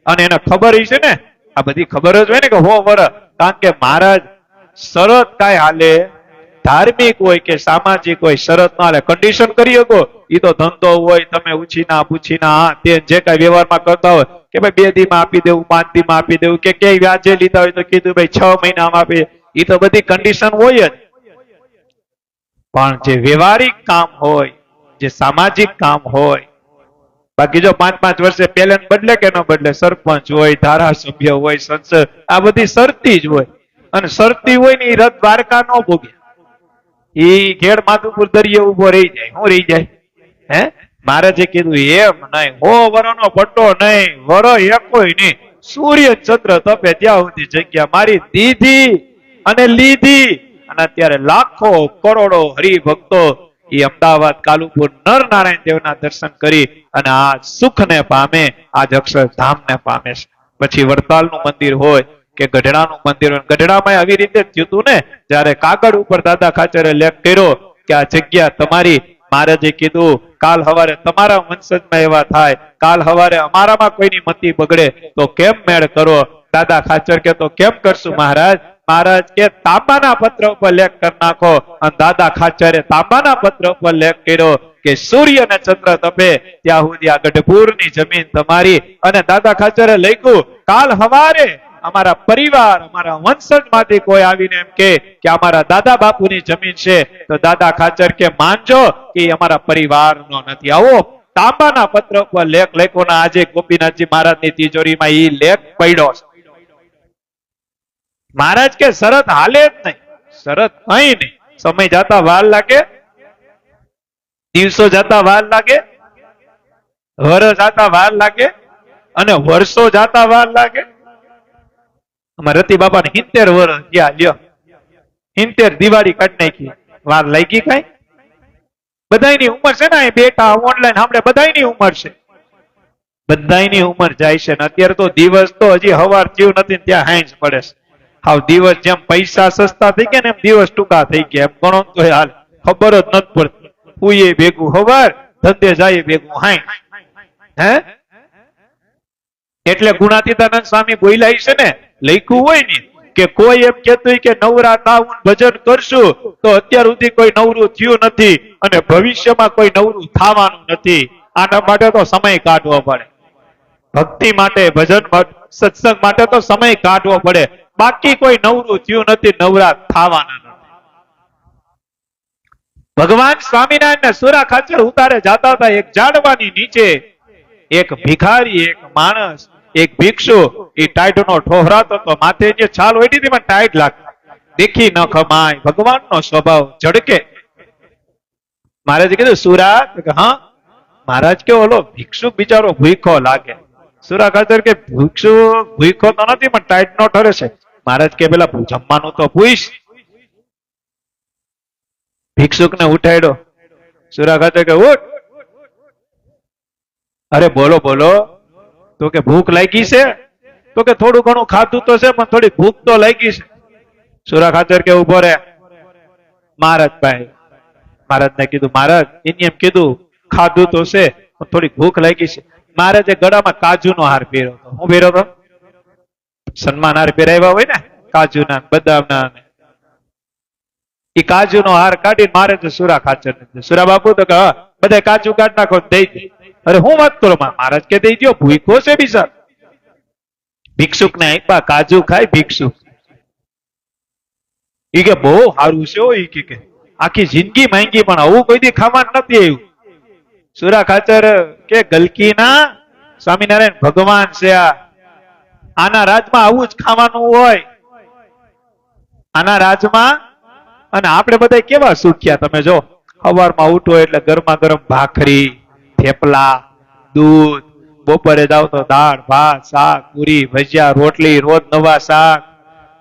અને એને ખબર છે ને, આ બધી ખબર જ હોય ને કે 100 વર્ષ. કારણ કે મહારાજ શરત કાંઈ હાલે, ધાર્મિક હોય કે સામાજિક હોય, શરત ના હાલે. કન્ડિશન કરી શકો, એ તો ધંધો હોય, તમે ઉછીના પૂછીના તે જે કઈ વ્યવહારમાં કરતા હોય કે ભાઈ 2 દીમાં આપી દેવું, 5 દીમાં આપી દેવું, કે ક્યાંય વ્યાજે લીધા હોય તો કીધું ભાઈ 6 મહિનામાં આપી, એ તો બધી કન્ડિશન હોય જ. પણ જે વ્યવહારિક કામ હોય, જે સામાજિક કામ હોય, બાકી જો 5-5 વર્ષે પેલેન બદલે કે ન બદલે, સરપંચ હોય, ધારાસભ્ય હોય, સંસદ, આ બધી શરતી જ હોય. અને શરતી હોય ને એ રથ દ્વારકા ન ભોગે, એ ઘેડ માધુપુર દરિયે ઉભો રહી જાય. શું રહી જાય? હે, મહારાજે કીધું એમ નહીં, હો વરોનો પટ્ટો નહીં, વરો એકોય નહીં, સૂર્ય ચંદ્ર તપે ત્યાં સુધી જગ્યા મારી દીધી અને લીધી. અને અત્યારે લાખો કરોડો હરિભક્તો એ અમદાવાદ કાલુપુર નર નારાયણ દેવના દર્શન કરી અને આ સુખને પામે, આજ અક્ષરધામને પામે છે. પછી વડતાલનું મંદિર હોય કે ગઢડાનું મંદિર હોય, ગઢડામાં આવી રીતે જ થયું હતું ને, જયારે કાગળ ઉપર દાદા ખાચરે લેખ કર્યો કે આ જગ્યા તમારી. મહારાજે કીધું કાલ હવારે તમારા વંશજમાં એવા થાય, કાલ હવારે અમારામાં કોઈની મતિ બગડે તો કેમ મેળ કરો? દાદા ખાચર કે તો કેમ કરશું મહારાજ? મહારાજ કે તાંબાના પત્ર ઉપર લેખ કરી નાખો. અને દાદા ખાચરે તાંબાના પત્ર ઉપર લેખ કર્યો કે સૂર્ય ને ચંદ્ર તપે ત્યાં સુધી આ ગઢપુરની જમીન તમારી. અને દાદા ખાચરે લખ્યું કાલ હવારે અમારા પરિવાર, અમારા વંશજમાંથી કોઈ આવીને એમ કે અમારા દાદા બાપુની જમીન છે, તો દાદા ખાચર કે માનજો કે અમારા પરિવારનો નથી. આવો તાંબાના પત્ર ઉપર લેખ લખ્યો ને આજે ગોપીનાથજી મહારાજની તિજોરીમાં એ લેખ પડ્યો છે. મહારાજ કે શરત હાલે જ નહીં, શરત કઈ નહીં. સમય જતા વાર લાગે, દિવસો જતા વાર લાગે, વર્ષ જતા વાર લાગે અને વર્ષો જતા વાર લાગે. અમારે રતિ બાપા ને 70 વર્ષ ગયા, લ્યો 70 દિવાળી કાઢી નાખી, વાર લાગી કઈ? બધાની ઉંમર છે ને બેટા ઓનલાઈન આપણે બધાની ઉંમર છે, બધાની ઉંમર જાય છે ને અત્યારે તો દિવસ તો હજી હવાર થયું નથી ત્યાં હાંજ પડે છે. હાવ દિવસ જેમ પૈસા સસ્તા થઈ ગયા ને એમ દિવસ ટૂંકા થઈ ગયા, એમ ગણો તો હાલ ખબર જ નથી પડતી. હુઈએ ભેગું હવાર, ધંધે જાય ભેગું હાંજ. હે એટલે ગુણાતીતાનંદ સ્વામી બોલ્યા છે ને, લખ્યું હોય ને કે કોઈ એમ કહેતું કે નવરા થાવું ભજન કરશું તો અત્યાર સુધી કોઈ નવરું થયું નથી અને ભવિષ્યમાં કોઈ નવરું થવાનું નથી. આના માટે તો સમય કાઢવો પડે, ભક્તિ માટે, ભજન માટે, સત્સંગ માટે તો સમય કાઢવો પડે. બાકી કોઈ નવરું થયું નથી, નવરા થવાના નથી. ભગવાન સ્વામિનારાયણ સુરા ખાચર ઉતારે જાતા હતા, એક ઝાડવાની નીચે એક ભિખારી, એક માણસ, એક ભિક્ષુ એ ટાઈટનો ઠોહરાતો તો માથે જે છાલ ઓઢી હતી પણ ટાઈટ લાગતી, દેખી ન ખમાય, ભગવાનનો સ્વભાવ ઝડકે. મહારાજે કીધું સુરા? હા. મહારાજ કે ઓલો ભિક્ષુ બિચારો ભૂખો લાગે. સુરા ખાચર કે ભિક્ષુ ભૂખો તો નથી પણ ટાઈટ નો ઠરે છે. મહારાજ કે પેલા જમવાનું તો પૂછ. ભિક્ષુક ને ઉઠાડ્યો. સુરા ખાચર કે ઉઠ. અરે બોલો બોલો. તો કે ભૂખ લાગી છે? તો કે થોડું ઘણું ખાધું તો છે પણ થોડી ભૂખ તો લાગી છે. સુરા ખાચર કે ઉભો રે. મહારાજ ભાઈ, મહારાજ ને કીધું મહારાજ એને એમ કીધું ખાધું તો છે પણ થોડી ભૂખ લાગી છે. મહારાજે ગળામાં કાજુનો હાર પહેર્યો હતો. હું પહેર્યો હતો? સન્માન હાર પહેરાવ્યા હોય ને કાજુના, બદામના. એ કાજુનો હાર કાઢી મહારાજે સુરા ખાચર ને, સુરા બાપુ તો કે બધા કાજુ કાઢ નાખો, દઈ દે. અરે હું વાત કરો? મહારાજ કે દઈ દો, ભૂખો છે બિચાર. ભિક્ષુક ને આપ્યા, કાજુ ખાય ભિક્ષુક. ઈ કે બહુ સારું છે. ઈ કે આખી જિંદગી માંગી પણ આવું કોઈ દી ખાવાનું નથી આવ્યું. સુરા ખાચર કે ગલકી ના, સ્વામિનારાયણ ભગવાન છે આના રાજમાં આવું જ ખાવાનું હોય, આના રાજમાં. અને આપણે બધા કેવા સુખ્યા, તમે જો સવારમાં ઉઠો એટલે ગરમા ગરમ ભાખરી, થેપલા, દૂધ, બપોરે જાવ તો દાળ ભાત, શાક, પૂરી, ભજીયા, રોટલી, રોજ નવા શાક.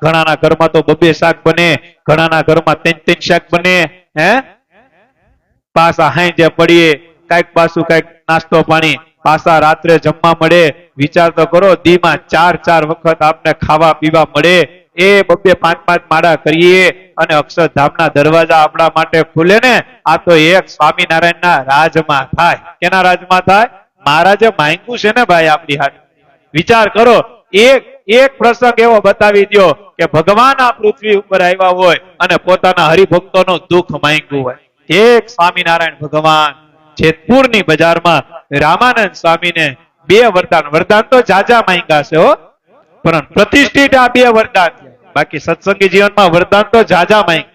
ઘણાના ઘરમાં તો 2 શાક બને, ઘણાના ઘરમાં 3 શાક બને. હે પાછા હાંજે પડીએ કઈક પાછું કઈક નાસ્તો પાણી, પાછા રાત્રે જમવા મળે. વિચાર તો કરો, દીમાં 4 વખત આપને ખાવા પીવા મળે. એ 2-5 માળા કરીએ અને અક્ષરધામના દરવાજા આપણા માટે ખુલે ને. આ તો એક સ્વામિનારાયણના રાજમાં થાય. કેના રાજમાં થાય? મહારાજે માંગ્યું છે ને ભાઈ આપણી હાથ. વિચાર કરો, એક પ્રસંગ એવો બતાવી દો કે ભગવાન આ પૃથ્વી ઉપર આવ્યા હોય અને પોતાના હરિભક્તોનું દુઃખ માંગ્યું હોય. એક સ્વામિનારાયણ ભગવાન જેતપુરની બજારમાં રામાનંદ સ્વામીને 2 વરદાન, વરદાન તો જાજા માંગ્યા છે હો, પણ પ્રતિષ્ઠિત આ 2 વરદાન. બાકી સત્સંગી જીવનમાં વરદાન તો જાજા માંગ,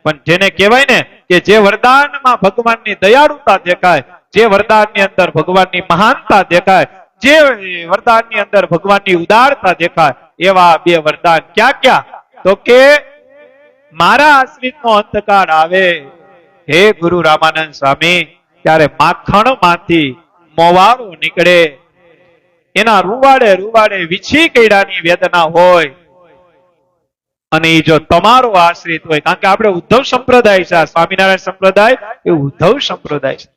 પણ જેને કહેવાય ને કે જે વરદાનમાં ભગવાનની દયાળુતા દેખાય, જે વરદાનની અંદર ભગવાનની મહાનતા દેખાય, જે વરદાનની અંદર ભગવાનની ઉદારતા દેખાય, એવા 2 વરદાન ક્યાં ક્યાં? તો કે મારા આશ્રિતનો અંતકાળ આવે, હે ગુરુ રામાનંદ સ્વામી ત્યારે માખણમાંથી મોવારો નીકળે, એના રૂવાડે રૂવાડે વીછી કૈડાની વેદના હોય, અને એ જો તમારો આશ્રિત હોય, કારણ કે આપણે ઉદ્ધવ સંપ્રદાય છે, સ્વામિનારાયણ સંપ્રદાય એ ઉદ્ધવ સંપ્રદાય છે,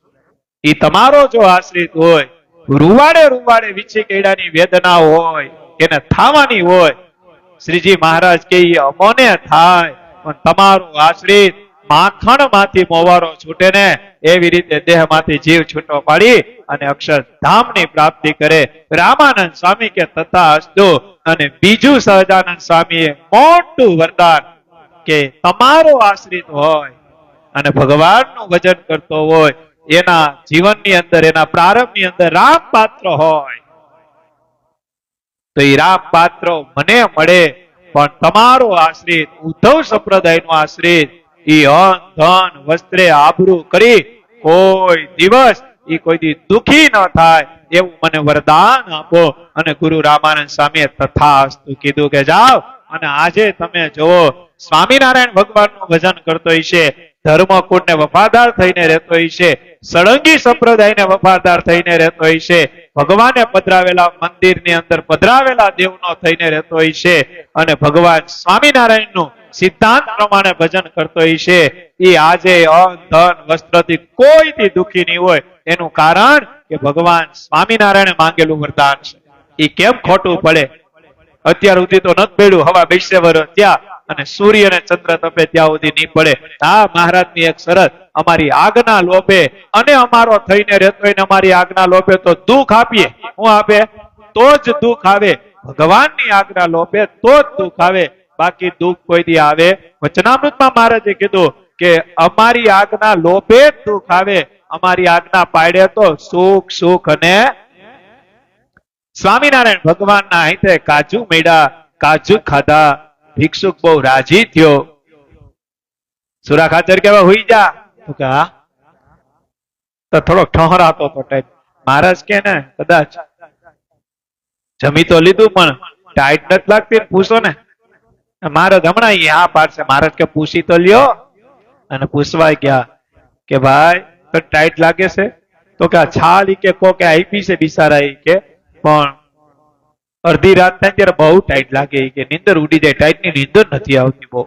એ તમારો જો આશ્રિત હોય, રૂવાડે રૂવાડે વીછી કૈડાની વેદના હોય, એને થાવાની હોય, શ્રીજી મહારાજ કે અમોને થાય, પણ તમારો આશ્રિત માખણમાંથી મોવારો છૂટે ને એવી રીતે દેહમાંથી જીવ છૂટો પાડી અને અક્ષરધામની પ્રાપ્તિ કરે. રામાનંદ સ્વામી કે તથા અસ્તુ. અને બીજું સહજાનંદ સ્વામીએ મોટું વરદાન કે તમારો આશ્રિત હોય અને ભગવાનનું ભજન કરતો હોય, એના જીવનની અંદર, એના પ્રારંભની અંદર રામ પાત્ર હોય, તો એ રામ પાત્ર મને મળે. પણ તમારો આશ્રિત, ઉદ્ધવ સંપ્રદાયનો આશ્રિત, એ અન્ન ધન વસ્ત્રે આબરૂ કરી કોઈ દિવસ એ કોઈ દી દુખી ન થાય એવું મને વરદાન આપો. અને ગુરુ રામાનંદ સ્વામીએ તથાસ્તુ કીધું કે જાઓ. અને આજે તમે જુઓ, સ્વામિનારાયણ ભગવાનનું ભજન કરતો હશે, ધર્મકુળને વફાદાર થઈને રહેતો હશે, સળંગી સંપ્રદાયને વફાદાર થઈને રહેતો હશે, ભગવાને પધરાવેલા મંદિરની અંદર પધરાવેલા દેવનો થઈને રહેતો હશે, અને ભગવાન સ્વામિનારાયણનું સિદ્ધાંત પ્રમાણે ભજન કરતો હશે, એ આજે અન્ન ધન વસ્ત્રથી કોઈથી દુખી નહીં હોય. એનું કારણ કે ભગવાન સ્વામિનારાયણે માંગેલું વરદાન છે. એ કેમ ખોટું પડે? અત્યાર સુધી તો નથી પડ્યું, હવા બેસે વર્ષ ત્યાં અને સૂર્ય અને ચંદ્ર તપે ત્યાં સુધી નહીં પડે. આ મહારાજની એક શરત, અમારી આજ્ઞા લોપે અને અમારો થઈને રહેતો હોય ને અમારી આજ્ઞા લોપે તો દુઃખ આપીએ. હું આપે તો જ દુઃખ આવે, ભગવાનની આજ્ઞા લોપે તો જ દુઃખ આવે, બાકી દુઃખ કોઈ દી આવે? વચનામૃતમાં મહારાજે કીધું કે અમારી આજ્ઞા લોપે જ દુઃખ આવે, અમારી આજ્ઞા પાડે તો સુખ સુખ. અને સ્વામિનારાયણ ભગવાનના હિતે કાજુ મેળા, કાજુ ખાધા, ભિક્ષુક બહુ રાજી થયો. સુરા ખાચર કેવા હુઈ જા, તો કે હા, તો થોડોક ઠહરાતો તો ટાઈટ. મહારાજ કે ને કદાચ જમી તો લીધું પણ ટાઈટ નથી લાગતી, પૂછો ને. મહારાજ હમણાં હા પાડશે. મહારાજ કે પૂછી તો લ્યો. અને પૂછવા ગયા કે ભાઈ ટાઈટ લાગે છે? તો કે છાલ કે કોકે આપી છે બિચારા, કે પણ અડધી રાત થાય ત્યારે બહુ ટાઈટ લાગે, કે નીંદર ઉડી જાય, ટાઈટ ની નીંદર નથી આવતી બહુ.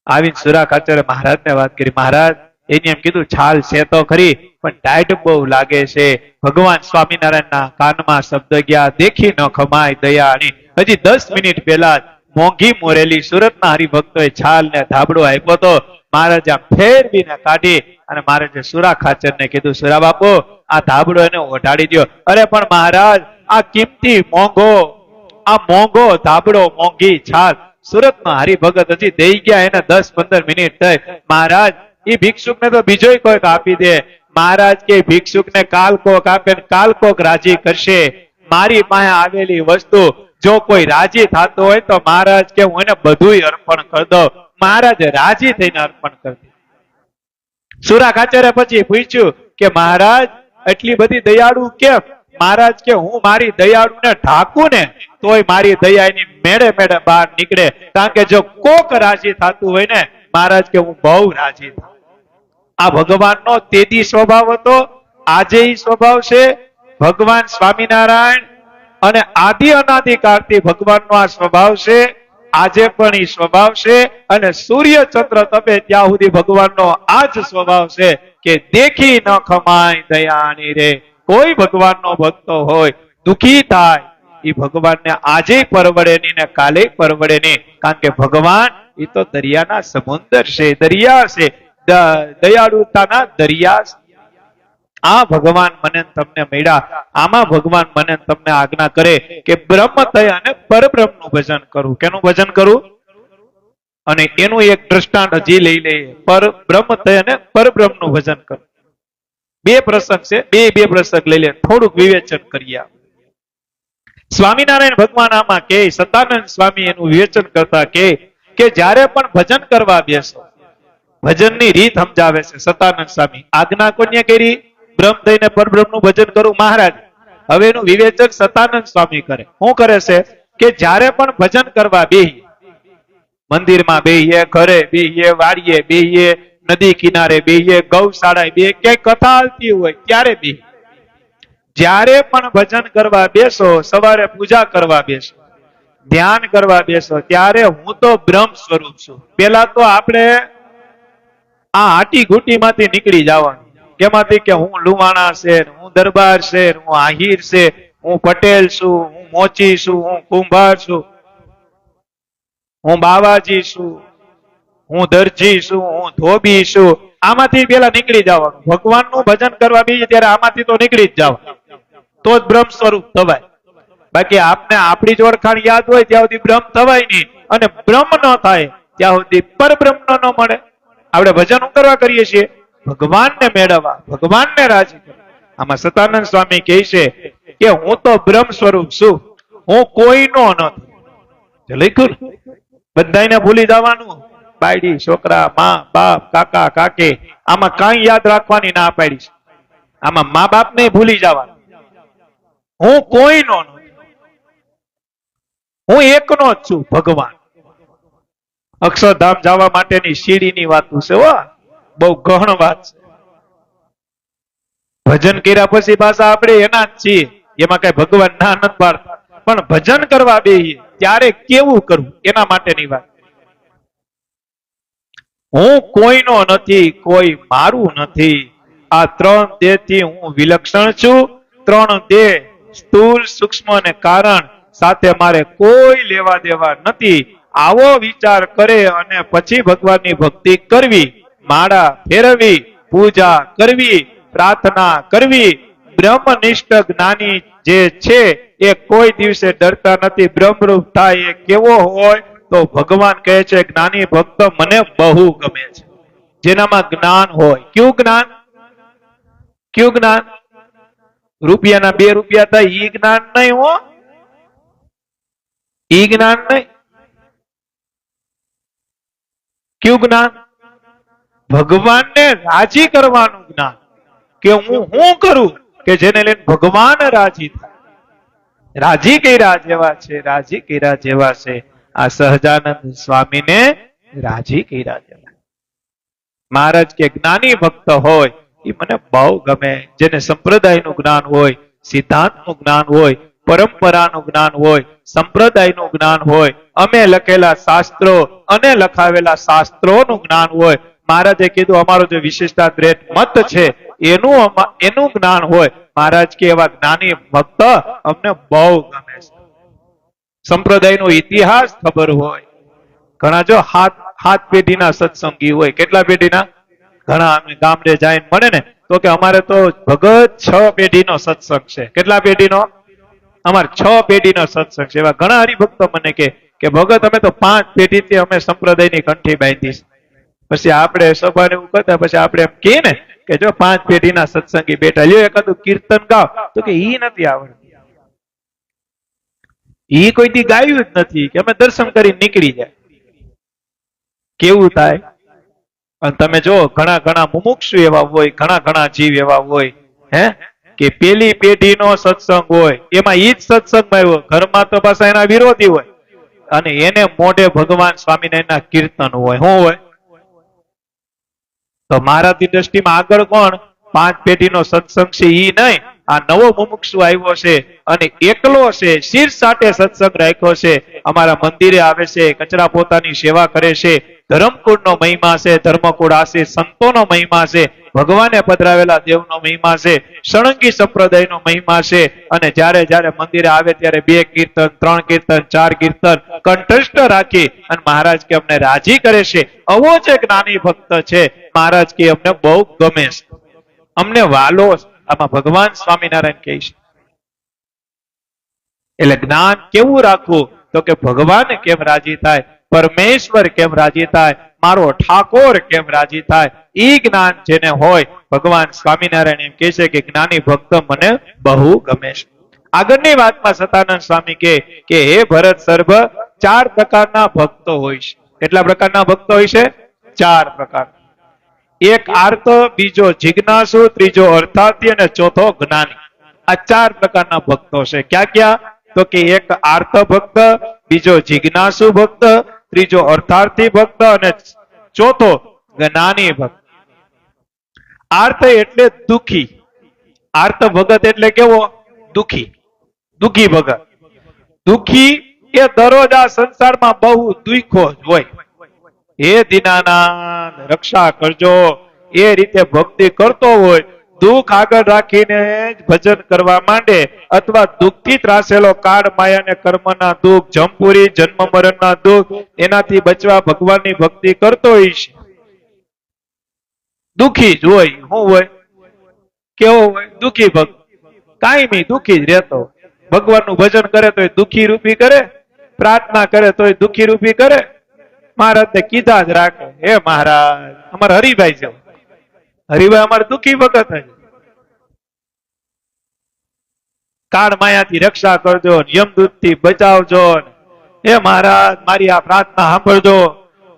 આવીને સુરા ખાચરે મહારાજને વાત કરી. મહારાજ એને એમ કીધું છાલ છે તો ખરી, પણ ટાઈટ બહુ લાગે છે. ભગવાન સ્વામિનારાયણના કાનમાં શબ્દ ગયા, દેખી ન ખમાય દયાણી. હજી 10 મિનિટ પહેલા મોંઘી મોરેલી સુરતના હરિભક્તોએ છાલ ને ધાબળો આપ્યો તો. મહારાજ આમ ફેરવીને કાઢી અને મહારાજે સુરા ખાચરને કીધું, સુરા બાપુ આ ધાબળો એને ઓઢાડી દો. અરે પણ મહારાજ આ કિંમતી મોંઘો ધાબળો, મોંઘી છાલ સુરતના હરિભગત હજી દઈ ગયા, એને 10-15 મિનિટ થઈ. મહારાજ એ ભિક્ષુકને તો બીજો કોઈક આપી દે. મહારાજ કે ભિક્ષુકને કાલ કોક આપે, કાલ કોક રાજી કરશે. મારી પાસે આવેલી વસ્તુ જો કોઈ રાજી થતો હોય તો મહારાજ કે હું એને બધું અર્પણ કરી દઉં. મહારાજ રાજી થઈને અર્પણ કરી દીધું. સુરા ખાચરે પછી પૂછ્યું કે મહારાજ એટલી બધી દયાળુ કેમ? મહારાજ કે હું મારી દયાળુને ઢાંકું ને તોય મારી દયા એની મેળે મેળે બહાર નીકળે, કારણ કે જો કોક રાજી થતું હોય ને મહારાજ કે હું બહુ રાજી થાઉં. આ ભગવાનનો તેદી સ્વભાવ હતો, આજે સ્વભાવ છે. ભગવાન સ્વામિનારાયણ અને આદિ અનાદિકાળથી ભગવાનનો આ સ્વભાવ છે, આજે પણ એ સ્વભાવ છે. અને સૂર્ય ચંદ્ર તપે ત્યાં સુધી ભગવાનનો આ જ સ્વભાવ છે કે દેખી ન ખમાય દયાની રે. કોઈ ભગવાનનો ભક્ત હોય દુખી થાય, એ ભગવાનને આજે પરવડે નહીં ને કાલે પરવડે નહીં, કારણ કે ભગવાન એ તો દરિયાના સમુદ્ર છે, દરિયા છે, દયાળુતાના દરિયા છે. આ ભગવાન મને તમને મળ્યા, આમાં ભગવાન મને તમને આજ્ઞા કરે કે બ્રહ્મ થયા અને પરબ્રહ્મનું ભજન કરું. કેનું ભજન કરું? અને એનું એક દ્રષ્ટાંત હજી લઈ લઈએ. બ્રહ્મ થયા અને પરબ્રહ્મનું ભજન કરું. બે પ્રસંગ છે, બે પ્રસંગ લઈ લે, થોડુંક વિવેચન કરીએ. સ્વામિનારાયણ ભગવાન આમાં કે સતાનંદ સ્વામી એનું વિવેચન કરતા કે જ્યારે પણ ભજન કરવા બેસો, ભજનની રીત સમજાવે છે સતાનંદ સ્વામી. આજ્ઞા કોને કરી? બ્રહ્મ થઈને પરબ્રહ્મનું ભજન કરું મહારાજ. હવે એનું વિવેચન સતાનંદ સ્વામી કરે. શું કરે છે કે જ્યારે પણ ભજન કરવા બેહીએ, મંદિરમાં બેહીએ, ઘરે બેહીએ, વાડીએ બેહીએ, નદી કિનારે બેહીએ, ગૌશાળાએ બેહીએ, ક્યાંય કથા હાલતી હોય ત્યારે બેહીએ. જ્યારે પણ ભજન કરવા બેસો, સવારે પૂજા કરવા બેસો, ધ્યાન કરવા બેસો, ત્યારે હું તો બ્રહ્મ સ્વરૂપ છું. પેલા તો આપણે આ આટી ઘૂંટીમાંથી નીકળી જવાનું. કેમાંથી? કે હું લુવાણા છે, હું દરબાર છે, હું આહિર છે, હું પટેલ છું, હું મોચી છું, હું કુંભાર છું, હું બાવાજી છું, હું દરજી છું, હું ધોબી છું. આમાંથી પેલા નીકળી જવાનું. ભગવાનનું ભજન કરવા બેસીએ ત્યારે આમાંથી તો નીકળી જ જાવ, તો જ બ્રહ્મ સ્વરૂપ થવાય. બાકી આપને આપણી જ ઓળખાણ યાદ હોય ત્યાં સુધી બ્રહ્મ થવાય નહીં, અને બ્રહ્મ ન થાય ત્યાં સુધી પરબ્રહ્મ ન મળે. આપણે ભજન શું કરવા કરીએ છીએ? ભગવાનને મેળવવા, ભગવાનને રાજી કરવા. આમાં સતાનંદ સ્વામી કહે છે કે હું તો બ્રહ્મ સ્વરૂપ છું, હું કોઈનો નથી. લખ્યું બધાને ભૂલી જવાનું. બાયડી, છોકરા, મા બાપ, કાકા કાકી, આમાં કઈ યાદ રાખવાની ના પાડી છે. આમાં મા બાપ ને ભૂલી જવાનું. હું કોઈનો નથી, હું એકનો જ છું, ભગવાન. અક્ષરધામ જવા માટેની સીડીની વાત છે. બહુ ગહન વાત છે. ભજન કર્યા પછી પાછા આપણે એના જ છીએ, એમાં કઈ ભગવાન ના નથી પાડતા. પણ ભજન કરવા બેહીએ ત્યારે કેવું કરવું એના માટેની વાત. હું કોઈનો નથી, કોઈ મારું નથી. આ ત્રણ દેહ થી હું વિલક્ષણ છું. ત્રણ દેહ, સ્થૂળ, સૂક્ષ્મ અને કારણ, સાથે મારે કોઈ લેવા દેવા નથી. આવો વિચાર કરે અને પછી ભગવાનની ભક્તિ કરવી, માળા ફેરવી, પૂજા કરવી, પ્રાર્થના કરવી. બ્રહ્મનિષ્ઠ જ્ઞાની જે છે એ કોઈ દિવસે ડરતા નથી. બ્રહ્મરૂપ થાય એ કેવો હોય? તો ભગવાન કહે છે જ્ઞાની ભક્ત મને બહુ ગમે છે, જેનામાં જ્ઞાન હોય. કયું જ્ઞાન? કયું જ્ઞાન? રૂપિયાના 2 રૂપિયા થાય ઈ જ્ઞાન નહીં હો, ઈ જ્ઞાન નહીં. કયું જ્ઞાન? ભગવાનને રાજી કરવાનું જ્ઞાન. કે હું શું કરું કે જેને લઈને ભગવાન રાજી થાય. રાજી કર્યા જેવા છે, રાજી કર્યા જેવા છે. આ સહજાનંદ સ્વામીને રાજી કર્યા જેવા. મહારાજ કે જ્ઞાની ભક્ત હોય એ મને બહુ ગમે. જેને સંપ્રદાયનું જ્ઞાન હોય, સિદ્ધાંતનું જ્ઞાન હોય, પરંપરાનું જ્ઞાન હોય, સંપ્રદાયનું જ્ઞાન હોય, અમે લખેલા શાસ્ત્રો અને લખાવેલા શાસ્ત્રોનું જ્ઞાન હોય. મહારાજે કીધું અમારો જે વિશિષ્ટાદ્વૈત મત છે એનું જ્ઞાન હોય. મહારાજ કે એવા જ્ઞાની ભક્ત અમને બહુ ગમે છે. સંપ્રદાયનો ઇતિહાસ ખબર હોય. ઘણા જો હાથ પેઢીના સત્સંગી હોય. કેટલા પેઢીના? ઘણા અમે ગામડે જઈને મળે ને તો કે અમારે તો ભગત 6 પેઢીનો સત્સંગ છે. કેટલા પેઢીનો? અમારે 6 પેઢીનો સત્સંગ છે. એવા ઘણા હરિભક્તો મને કે ભગત અમે તો 5 પેઢીથી અમે સંપ્રદાયની કંઠી બાંધી છે. પછી આપણે સભાને એવું કરતા પછી આપણે એમ કહે ને કે જો 5 પેઢીના સત્સંગી બેઠા, લ્યો એકાદું કીર્તન ગાવ, તો કે ઈ નથી આવડતું, ઈ કોઈથી ગાયું જ નથી, કે અમે દર્શન કરી નીકળી જાય. કેવું થાય? અને તમે જો ઘણા મુમુક્ષુ એવા હોય, ઘણા જીવ એવા હોય કે પેલી પેઢીનો સત્સંગ હોય એમાં ઈ જ સત્સંગમાં આવ્યો, ઘરમાં તો પાછા એના વિરોધી હોય, અને એને મોઢે ભગવાન સ્વામિનારાયણના કીર્તન હોય. શું હોય? તો મારાથી દ્રષ્ટિમાં આગળ કોણ? 5 પેઢીનો સત્સંગ છે ઈ નહીં. આ નવો મુમુક્ષુ આવ્યો છે અને એકલો છે, શીર સાટે સત્સંગ રાખ્યો છે. અમારા મંદિરે આવે છે, કચરા પોતાની સેવા કરે છે. ધર્મકુળનો મહિમા છે, ધર્મકુળ આશી સંતોનો મહિમા છે, ભગવાને પધરાવેલા દેવનો મહિમા છે, સળંગી સંપ્રદાયનો મહિમા છે. અને જ્યારે જ્યારે મંદિરે આવે ત્યારે 2 કીર્તન, 3 કીર્તન, 4 કીર્તન કંઠસ્થ રાખી અને મહારાજ કે અમને રાજી કરે છે. આવો જે જ્ઞાની ભક્ત છે મહારાજ કે અમને બહુ ગમે છે, અમને વાલો છે. આમાં ભગવાન સ્વામિનારાયણ કહે છે. એટલે જ્ઞાન કેવું રાખવું? તો કે ભગવાન કેમ રાજી થાય, પરમેશ્વર કેમ રાજી થાય, મારો ઠાકોર કેમ રાજી થાય, ઈ જ્ઞાન જેને હોય ભગવાન સ્વામિનારાયણ એમ કહે છે કે જ્ઞાની ભક્ત મને બહુ ગમે છે. આગળની વાતમાં સતાનંદ સ્વામી કે હે ભરત સર્વ 4 પ્રકારના ભક્તો હોય છે. કેટલા પ્રકારના ભક્તો હોય છે? 4 પ્રકાર. એક આર્ત, બીજો જિજ્ઞાસુ, ત્રીજો અર્થાર્થી અને ચોથો જ્ઞાની. આ 4 પ્રકારના ભક્તો છે. ક્યાં? તો કે એક આર્ત ભક્ત, બીજો જિજ્ઞાસુ ભક્ત, ત્રીજો અર્થાર્થી ભક્ત અને ચોથો જ્ઞાની ભક્ત. આર્ત એટલે દુખી. આર્ત ભગત એટલે કેવો? દુખી. દુખી ભગત. દુખી એ દરરોજ આ સંસારમાં બહુ દુખો જ હોય. હે દીનાનાથ રક્ષા કરજો, એ રીતે ભક્તિ કરતો હોય, દુઃખ આગળ રાખીને જ ભજન કરવા માંડે, અથવા દુઃખથી ત્રાસેલો કાળ માયાને કર્મના દુઃખ, જમપુરી જન્મ મરણના દુઃખ, એનાથી બચવા ભગવાનની ભક્તિ કરતો હોય છે. દુઃખી જ હોય. શું હોય? કેવો હોય? દુઃખી ભક્ત. કાયમી દુઃખી જ રહેતો. ભગવાનનું ભજન કરે તો દુઃખી રૂપી કરે, પ્રાર્થના કરે તો દુઃખી રૂપી કરે. મહારાજને કીધા જ રાખે, હે મહારાજ અમારા હરિભાઈ છે, હરિભાઈ અમારે દુઃખી ભગત છે, કાળ માયાથી રક્ષા કરજો, યમદૂત થી બચાવજો, હે મહારાજ મારી આ પ્રાર્થના સાંભળજો,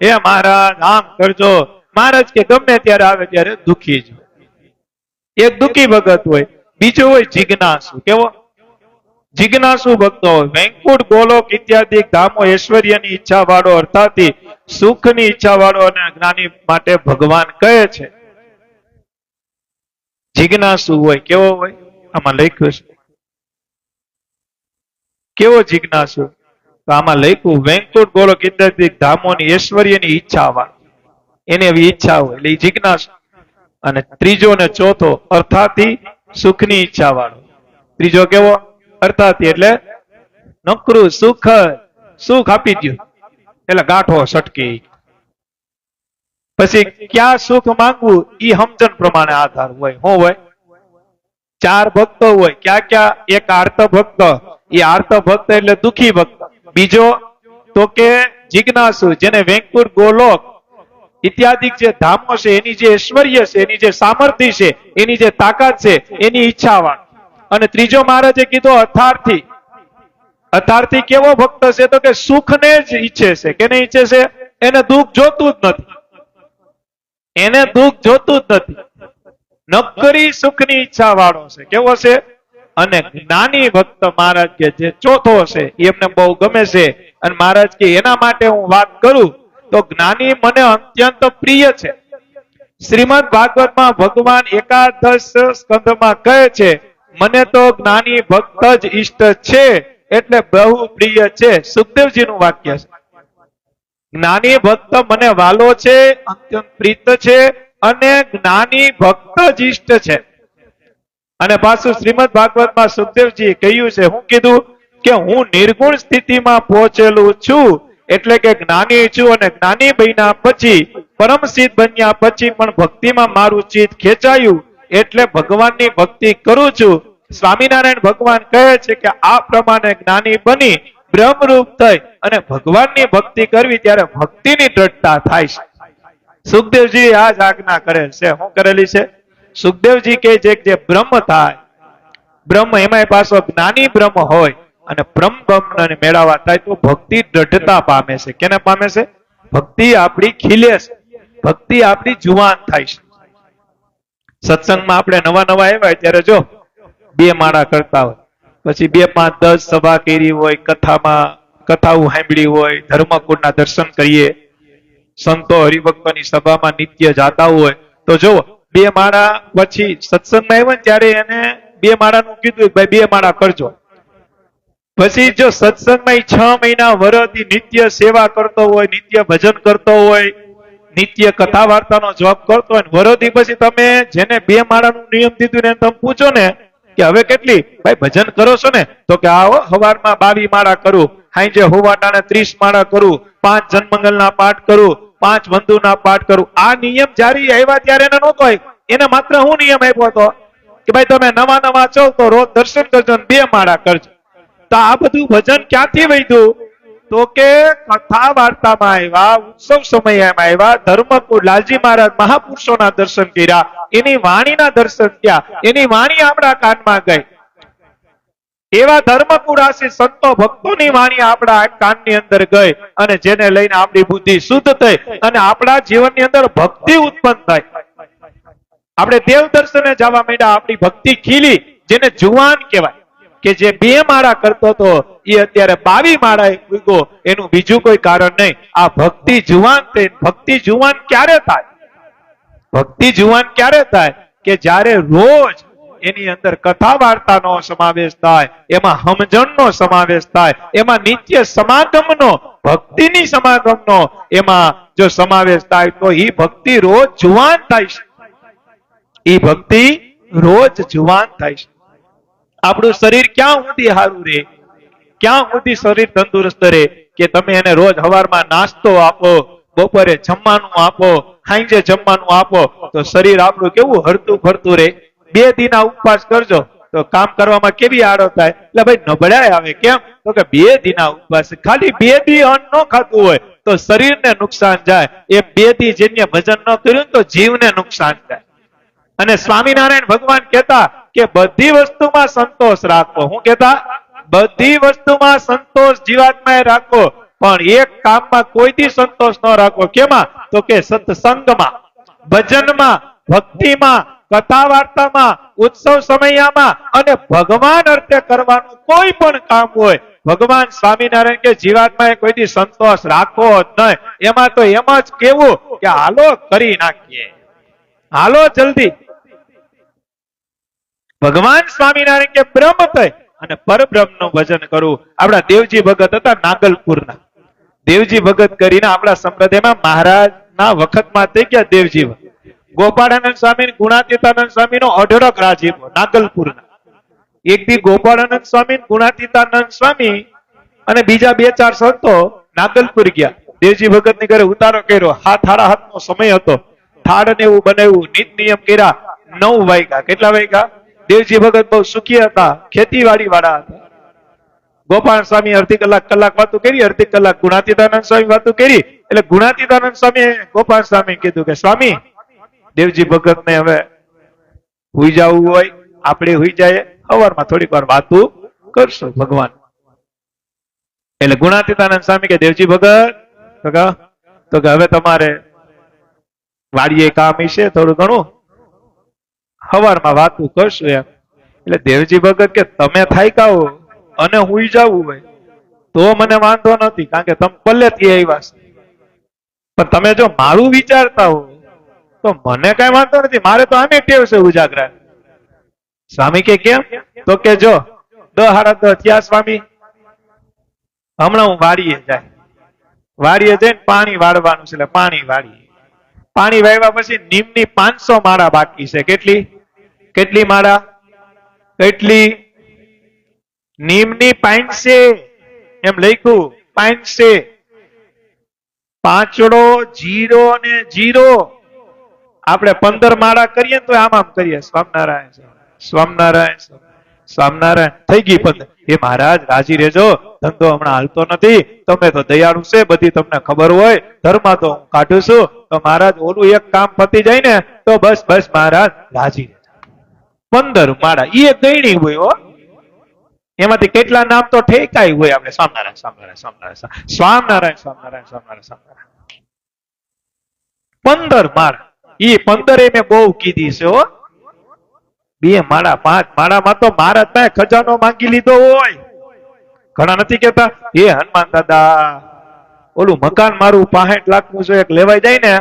હે મહારાજ આમ કરજો. મહારાજ કે ગમે ત્યારે આવે ત્યારે દુઃખી જ. એક દુઃખી ભગત હોય. બીજો હોય જિજ્ઞાસુ. કેવો? જિજ્ઞાસુ ભક્તો હોય. વૈકુંઠ ગોલોક ઇત્યાદિ ધામો ઐશ્વર્યની ઈચ્છા વાળો, અર્થાત સુખની ઈચ્છા વાળો અને જ્ઞાની માટે ભગવાન કહે છે. જિજ્ઞાસુ હોય. કેવો હોય? આમાં લખ્યું છે. કેવો જિજ્ઞાસુ? તો આમાં લખ્યું વૈકુંઠ ગોલોક ઇત્યાદિ ધામોની ઐશ્વર્યની ઈચ્છા વાળો, એને એવી ઈચ્છા હોય એટલે જિજ્ઞાસુ. અને ત્રીજો ને ચોથો અર્થાથી સુખની ઈચ્છા વાળો. ત્રીજો કેવો? અર્થાથી એટલે નકરું સુખ, સુખ આપી દો એટલે ગાંઠો સટકી. પછી ક્યાં સુખ માંગવું ઈ સમજણ પ્રમાણે આધાર હોય. શું હોય? ચાર ભક્તો હોય. ક્યાં ક્યાં? એક આર્ત ભક્ત, એ આર્ત ભક્ત એટલે દુઃખી ભક્ત. બીજો તો કે જિજ્ઞાસુ, જેને વૈકુંઠ ગોલોક ઇત્યાદિ જે ધામો છે એની જે ઐશ્વર્ય છે, એની જે સામર્થ્ય છે, એની જે તાકાત છે, એની ઈચ્છા વાળો. અને ત્રીજો મહારાજે કીધો અથાર્થી. અથાર્થી કેવો ભક્ત છે? તો કે સુખને જ ઈચ્છે છે. કેને ઈચ્છે છે? એને દુઃખ જોતું જ નથી. એને દુઃખ જોતું જ નથી. નકરી સુખની ઈચ્છા વાળો છે. કેવો છે? અને જ્ઞાની ભક્ત મહારાજ કે જે ચોથો છે એ એમને બહુ ગમે છે. અને મહારાજ કે એના માટે હું વાત કરું તો જ્ઞાની મને અત્યંત પ્રિય છે. શ્રીમદ ભાગવતમાં ભગવાન એકાદશ સ્કંધમાં કહે છે, મને તો જ્ઞાની ભક્ત જ ઈષ્ટ છે, એટલે બહુ પ્રિય છે. સુખદેવજીનું વાક્ય છે. જ્ઞાની ભક્ત મને વાલો છે, અત્યંત પ્રિય છે, અને જ્ઞાની ભક્ત જ ઈષ્ટ છે. અને પાછું શ્રીમદ ભાગવતમાં સુખદેવજી કહ્યું છે, હું કીધું કે હું નિર્ગુણ સ્થિતિમાં પહોંચેલું છું, એટલે કે જ્ઞાની છું, અને જ્ઞાની બન્યા પછી પરમ સિદ્ધ બન્યા પછી પણ ભક્તિમાં મારું ચિત્ત ખેંચાયું, એટલે ભગવાનની ભક્તિ કરું છું. સ્વામિનારાયણ ભગવાન કહે છે કે આ પ્રમાણે જ્ઞાની બની બ્રહ્મરૂપ થઈ અને ભગવાનની ભક્તિ કરવી ત્યારે ભક્તિની દ્રઢતા થાય છે. સુખદેવજી આ જ આજ્ઞા કરેલ છે. શું કરેલી છે? સુખદેવજી કહે છે કે જે બ્રહ્મ થાય, બ્રહ્મ એમાં પાછો જ્ઞાની બ્રહ્મ હોય અને બ્રહ્મ મેળવવા થાય તો ભક્તિ દ્રઢતા પામે છે. કેને પામે છે? ભક્તિ આપણી ખીલે છે, ભક્તિ આપણી જુવાન થાય છે. સત્સંગમાં આપણે નવા નવા આવ્યા ત્યારે જો બે માળા કરતા હોય, પછી 2, 5, 10 સભા કરી હોય, કથામાં કથાઓ સાંભળી હોય, ધર્મકુળના દર્શન કરીએ, સંતો હરિભક્તોની સભામાં નિત્ય જાતા હોય, તો જો 2 માળા પછી સત્સંગમાં આવ્યા ને ત્યારે એને 2 માળાનું કીધું, ભાઈ 2 માળા કરજો. પછી જો સત્સંગમાં 6 મહિના વરસથી નિત્ય સેવા કરતો હોય, નિત્ય ભજન કરતો હોય, નિત્ય કથા વાર્તાનો જોબ કરતો હોય, વરસથી પછી તમે જેને 2 માળાનું નિયમ દીધું ને તમે પૂછો ને કે હવે કેટલી ભાઈ ભજન કરો છો ને, તો કે આવો સવારમાં 22 માળા કરું, સાંજે હોવાટાને 30 માળા કરું, 5 જનમંગલના પાઠ કરું, 5 વંદુના પાઠ કરું. આ નિયમ જારી આવ્યા ત્યારે એને નહોતો, એને માત્ર હું નિયમ આપ્યો હતો કે ભાઈ તમે નવા નવા છો તો રોજ દર્શન કરજો ને 2 માળા કરજો. તો આ બધું ભજન ક્યાંથી વધ્યું? તો કે કથા વાર્તામાં આવ્યા, ઉત્સવ સમયમાં આવ્યા, ધર્મકુળ લાલજી મહારાજ મહાપુરુષોના દર્શન કર્યા, એની વાણીના દર્શન થયા, એની વાણી આપણા કાનમાં ગઈ. એવા ધર્મકુળાસી સંતો ભક્તોની વાણી આપણા કાનની અંદર ગઈ અને જેને લઈને આપણી બુદ્ધિ શુદ્ધ થઈ અને આપણા જીવનની અંદર ભક્તિ ઉત્પન્ન થઈ. આપણે દેવ દર્શને જવા માંડ્યા, આપણી ભક્તિ ખીલી, જેને જુવાન કહેવાય. કે જે 2 માળા કરતો હતો એ અત્યારે 22 માળાએ પૂગ્યો. એનું બીજું કોઈ કારણ નહીં, આ ભક્તિ જુવાન થઈ. ભક્તિ જુવાન ક્યારે થાય? ભક્તિ જુવાન ક્યારે થાય? કે જ્યારે રોજ એની અંદર કથા વાર્તાનો સમાવેશ થાય, એમાં સમજણનો સમાવેશ થાય, એમાં નિત્ય સમાગમનો, ભક્તિની સમાગમનો એમાં જો સમાવેશ થાય તો એ ભક્તિ રોજ જુવાન થાય છે. એ ભક્તિ રોજ જુવાન થાય છે. આપણું શરીર ક્યાં સુધી સારું રહે, ક્યાં સુધી શરીર તંદુરસ્ત રહે કે તમે એને રોજ સવારમાં નાસ્તો આપો, બપોરે જમવાનું આપો, સાંજે જમવાનું આપો, તો શરીર આપણું કેવું હરતું ફરતું રહે. 2 દીના ઉપવાસ કરજો તો કામ કરવામાં કેવી આડો થાય, એટલે ભાઈ નબળાઈ આવે. કેમ? તો કે 2 દીના ઉપવાસ, ખાલી 2 દી અન્ન ન ખાતું હોય તો શરીરને નુકસાન જાય. એ 2 દી જેને ભજન ન કર્યું તો જીવને નુકસાન જાય. અને સ્વામિનારાયણ ભગવાન કહેતા કે બધી વસ્તુમાં સંતોષ રાખો. હું કહેતા? બધી વસ્તુમાં સંતોષ જીવાત્માએ રાખો, પણ એક કામમાં કોઈથી સંતોષ ન રાખો. કેમાં? તો કે સત્સંગમાં, ભજનમાં, ભક્તિમાં, કથા વાર્તામાં, ઉત્સવ સમયમાં અને ભગવાન અર્થે કરવાનું કોઈ પણ કામ હોય, ભગવાન સ્વામિનારાયણ કે જીવાત્માએ કોઈથી સંતોષ રાખવો જ નહીં. એમાં તો એમ જ કેવું કે હાલો કરી નાખીએ, હાલો જલ્દી. ભગવાન સ્વામિનારાયણ કે બ્રહ્મ થઈ અને પરબ્રહ્મનું ભજન કરવું. આપણા દેવજી ભગત હતા નાગલપુરના. દેવજી ભગત કરીને આપણા સંપ્રદાયમાં મહારાજના વખતમાં થઈ ગયા દેવજી ભગત. ગોપાળાનંદ સ્વામી, ગુણાતીતાનંદ સ્વામીનો અઢળક રાજીપો નાગલપુરના. એક દી ગોપાળાનંદ સ્વામી, ગુણાતીતાનંદ સ્વામી અને બીજા 2-4 સંતો નાગલપુર ગયા. દેવજી ભગતની ઘરે ઉતારો કર્યો. 7:30 નો સમય હતો. થાળ ને એવું બનાવ્યું, નીત નિયમ કર્યા. 9 વાગ્યા. કેટલા વાગ્યા? દેવજી ભગત બહુ સુખી હતા, ખેતીવાડી વાળા હતા. ગોપાલ સ્વામી અડધી કલાક વાતો કરી, અડધી કલાક ગુણાતીતાનંદ સ્વામી વાતો કરી. એટલે ગુણાતીતાનંદ સ્વામી ગોપાલ સ્વામી કીધું કે સ્વામી, દેવજી ભગત ને હવે હુઈ જવું હોય, આપણે હુઈ જાય, સવારમાં થોડીક વાર વાતો કરશો ભગવાન. એટલે ગુણાતીતાનંદ સ્વામી કે દેવજી ભગત તો કે હવે તમારે વાડીએ કામ છે થોડું ઘણું, સવારમાં વાતું કરશું એમ. એટલે દેવજી ભગત કે તમે થાક્યા હો અને હુઈ જવું હોય તો મને વાંધો નથી, કારણ કે તમે પહેલેથી આવ્યા છો. પણ તમે જો મારું વિચારતા હો તો મને કઈ વાંધો નથી, મારે તો આમે ટેવ છે ઉજાગરા. સ્વામી કે કેમ? તો કે જો 10:30 થયા સ્વામી, હમણાં હું વાડીએ જાય, વાડીએ જઈને પાણી વાળવાનું છે, એટલે પાણી વાળીએ. પાણી વાવ્યા પછી નીમની 500 માળા બાકી છે. કેટલી માળા? કેટલી? નીમની 500 એમ લખ્યું, 500. પાંચડો, જીરો ને જીરો. આપણે 15 માળા કરીએ તો આમ કરીએ, સ્વામિનારાયણ સ્વામિનારાયણ સ્વામિનારાયણ, થઈ ગઈ 15. એ મહારાજ રાજી રહેજો, ધંધો હમણાં હાલતો નથી, તમે તો દયાળુ છે, બધી તમને ખબર હોય, ધર્મા તો હું કાઢું છું, તો મહારાજ ઓલું એક કામ પતી જાય ને તો બસ મહારાજ રાજી. 15 માળા એ ગયણી હોય હો. એમાંથી કેટલા નામ તો ઠેકાય હોય આપણે, સ્વામિનારાયણ સ્વામિનારાયણ સ્વામિનારાયણ સ્વામિનારાયણ સ્વામિનારાયણ સ્વામિનારાયણ સ્વામિનારાયણ. 15 માળા. એ 15 મેં બહુ કીધી છે હો. 2 માળા 5 માળામાં તો મહારાજ પાસે ખજાનો માંગી લીધો હોય. ઘણા નથી કેતા એ હનુમાન દાદા ઓલું મકાન મારું 65 લાખનું જો એક લેવાઈ જાય ને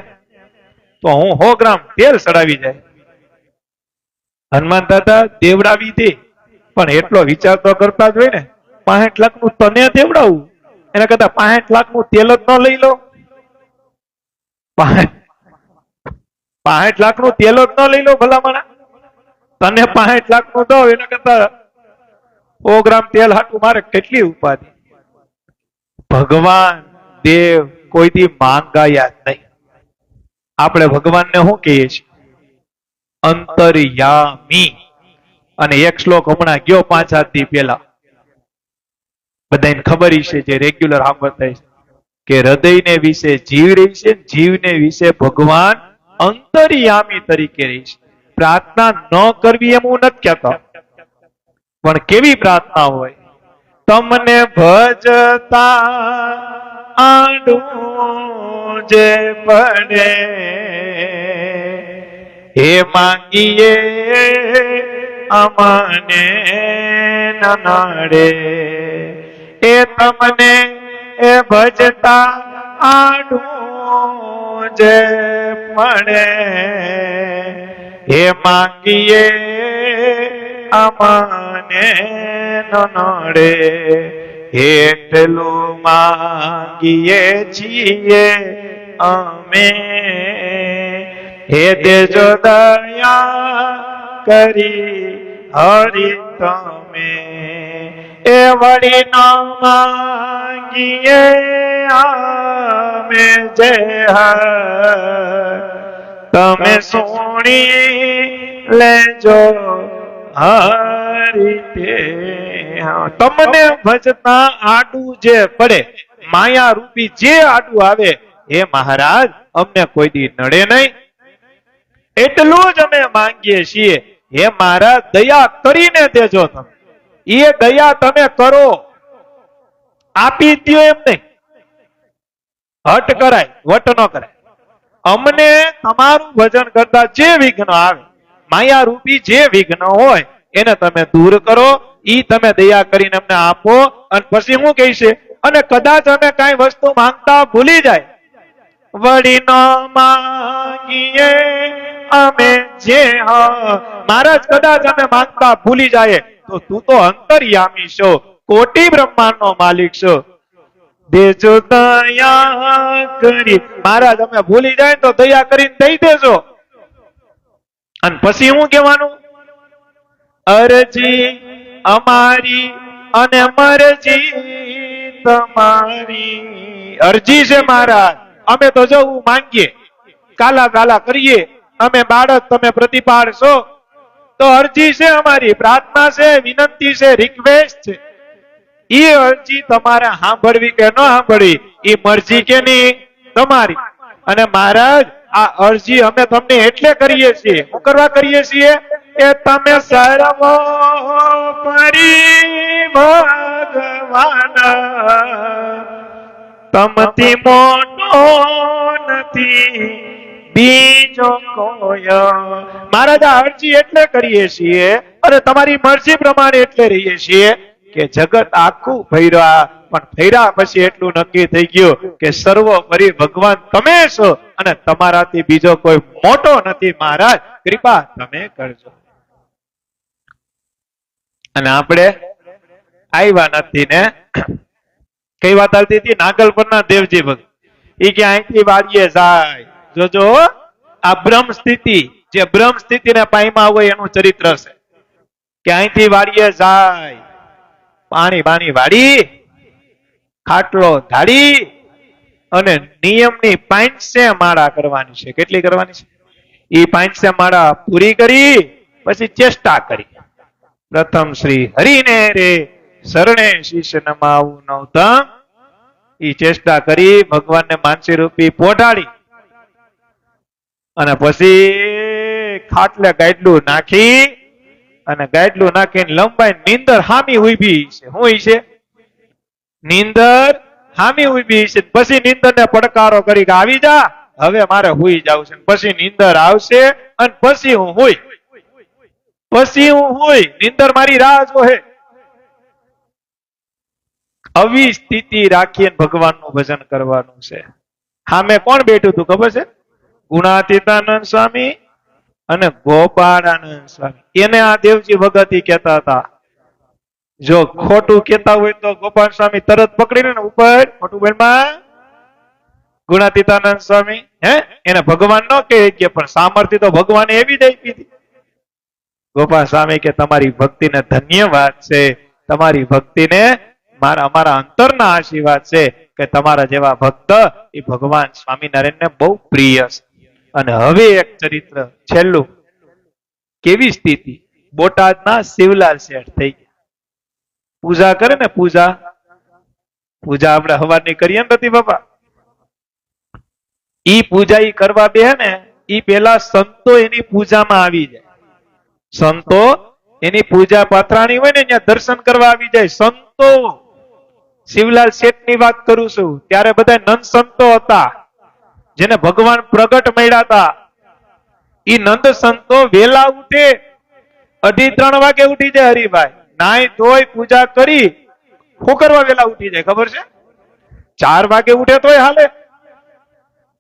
તો હું 100 ગ્રામ તેલ ચડાવી જાય. હનુમાન દાદા દેવડાવી દે, પણ એટલો વિચાર તો કરતા જ હોય ને, 65 લાખનું તને દેવડાવું, એના કરતા 65 લાખનું તેલ જ ન લઈ લો. 65 લાખનું તેલ જ ન લઈ લો ભલામણા. તને 65 લાખનું દો, એના કરતા 100 ગ્રામ તેલ હાટું મારે કેટલી ઉપાધિ. ભગવાન દેવ કોઈથી માંગાયા જ નહીં. આપણે ભગવાનને શું કહીએ છીએ? અંતર્યામી. અને એક શ્લોક હમણાં ગયો 5-7 દી પહેલા, બધાને ખબર છે જે રેગ્યુલર સાંભળતા છે, કે હૃદયને વિશે જીવ રહી છે, જીવને વિશે ભગવાન અંતર્યામી તરીકે રહી છે. પ્રાર્થના ન કરવી એમ હું નથી કહેતો, પણ કેવી પ્રાર્થના હોય? તમને ભજતા આડું જે પડે, હે માંગીએ અમને નડે, એ તમને એ ભજતા આડું જે પડે, હે માંગીએ અમને ન નડે, એટલું માંગીએ છીએ અમે, હે દેજો દયા કરી હરી તમે, એ વળી ન માંગીએ અમે જે તમે સુણી લેજો હરીતે. તમને ભજતા આડું જે પડે, માયા રૂપી જે આડું આવે, હે મહારાજ અમને કોઈ દી નડે નહીં, એટલું જ અમે માંગીએ છીએ. હે મહારાજ દયા કરીને દેજો તમે, એ દયા તમે કરો, આપી દ્યો એમ નહીં, હટ કરાય વટ ન કરાય. અમને તમારું ભજન કરતા જે વિઘ્ન આવે, માયા રૂપી જે વિઘ્ન હોય એને તમે દૂર કરો, ઈ તમે દયા કરીને અમને આપો. અને પછી શું કહીશે, અને કદાચ અમે કઈ વસ્તુ માંગતા ભૂલી જાય, વળી ન માંગીએ અમે જે મહારાજ કદાચ અમે માંગતા ભૂલી જાય તો તું તો અંતર્યામી છો, કોટી બ્રહ્માંડ નો માલિક છો, દેજો દયા કરી. મહારાજ અમે ભૂલી જાય તો દયા કરીને દઈ દેજો. અને પછી શું કહેવાનું, અરજી અમારી અને મરજી તમારી. અરજી છે મહારાજ, અમે તો જવું માંગીએ, કાલા કાલા કરીએ, અમે બાળક તમે પ્રતિપાળશો, તો અરજી છે અમારી, પ્રાર્થના છે, વિનંતી છે, રિક્વેસ્ટ છે. એ અરજી તમારે સાંભળવી કે ન સાંભળવી એ મરજી કે નહીં તમારી. અને મહારાજ આ અરજી અમે તમને એટલે કરીએ છીએ, શું કરવા કરીએ છીએ, કે તમે સર્વોપરી ભગવાન, તમથી મોટો નથી બીજો કોઈ. મહારાજ આ અરજી એટલે કરીએ છીએ અને તમારી મરજી પ્રમાણે એટલે રહીએ છીએ કે જગત આખું ફર્યા, પણ ફર્યા પછી એટલું નક્કી થઈ ગયું કે સર્વોપરી ભગવાન તમે છો અને તમારાથી બીજો કોઈ મોટો નથી. મહારાજ કૃપા તમે કરજો. અને આપણે આવ્યા નથી ને, કઈ વાત આવતી હતી, નાગલ પરના દેવજી ભગત એ કે અહીંથી વાળીએ જાય. જોજો આ બ્રહ્મ સ્થિતિ, જે બ્રહ્મ સ્થિતિને પામ્યા હોય એનું ચરિત્ર છે કે અહીંથી વાળીએ જાય, પાણી બાણી વાળી, ખાટલો ધાડી અને નિયમની 500 માળા કરવાની છે. કેટલી કરવાની છે? એ 500 માળા પૂરી કરી પછી ચેષ્ટા કરી, પ્રથમ શ્રી હરિને રે શરણે શીશ નમાવું નૌતમ. એ ચેષ્ટા કરી, ભગવાનને માનસી રૂપી પોઢાડી અને પછી ખાટલે ગાડલું નાખી અને ગાડલું નાખીને લંબાઈ નીંદર હામી ઉભી છે. શું છે? નીંદર હામી ઉભી છે. પછી નીંદર ને પડકારો કરી કે આવી જા, હવે મારે હુઈ જાવ છે. પછી નીંદર આવશે અને પછી હું હુઈ, નીંદર મારી રાહ જોહે. આવી સ્થિતિ રાખીને ભગવાનનું ભજન કરવાનું છે. સામે કોણ બેઠું હતું ખબર છે? ગુણાતીતાનંદ સ્વામી અને ગોપાળાનંદ સ્વામી. એને આ દેવજી ભગત કહેતા હતા. જો ખોટું કહેતા હોય તો ગોપાલ સ્વામી તરત પકડીને ઉપર ખોટું બોલમાં. ગુણાતીતાનંદ સ્વામી એને ભગવાન ન કહે કે, પણ સામર્થ્ય તો ભગવાને એવી જ આપી હતી. ગોપાલ સ્વામી કે તમારી ભક્તિને ધન્યવાદ છે, તમારી ભક્તિને અમારા અંતરના આશીર્વાદ છે કે તમારા જેવા ભક્ત એ ભગવાન સ્વામિનારાયણને બહુ પ્રિય છે. અને હવે એક ચરિત્ર છેલ્લું. કેવી સ્થિતિ, બોટાદના શિવલાલ શેઠ થઈ ગયા. પૂજા કરે ને, પૂજા આપણે હવારની કરીએ ને રતિ બાપા, ઈ પૂજા ઈ કરવા બે ને ઈ પેલા સંતો એની પૂજામાં આવી જાય. સંતો એની પૂજા પાત્રાણી હોય ને ત્યાં દર્શન કરવા આવી જાય. સંતો, શિવલાલ શેઠ ની વાત કરું છું, ત્યારે બધા નંદ સંતો હતા જેને ભગવાન પ્રગટ મળ્યા હતા. ઈ નંદ સંતો વેલા ઉઠે, 2:30 વાગે ઉઠી જાય. હરિભાઈ નાઈ ધોઈ પૂજા કરી શું કરવા વેલા ઉઠી જાય ખબર છે? 4 વાગે ઉઠે તોય હાલે,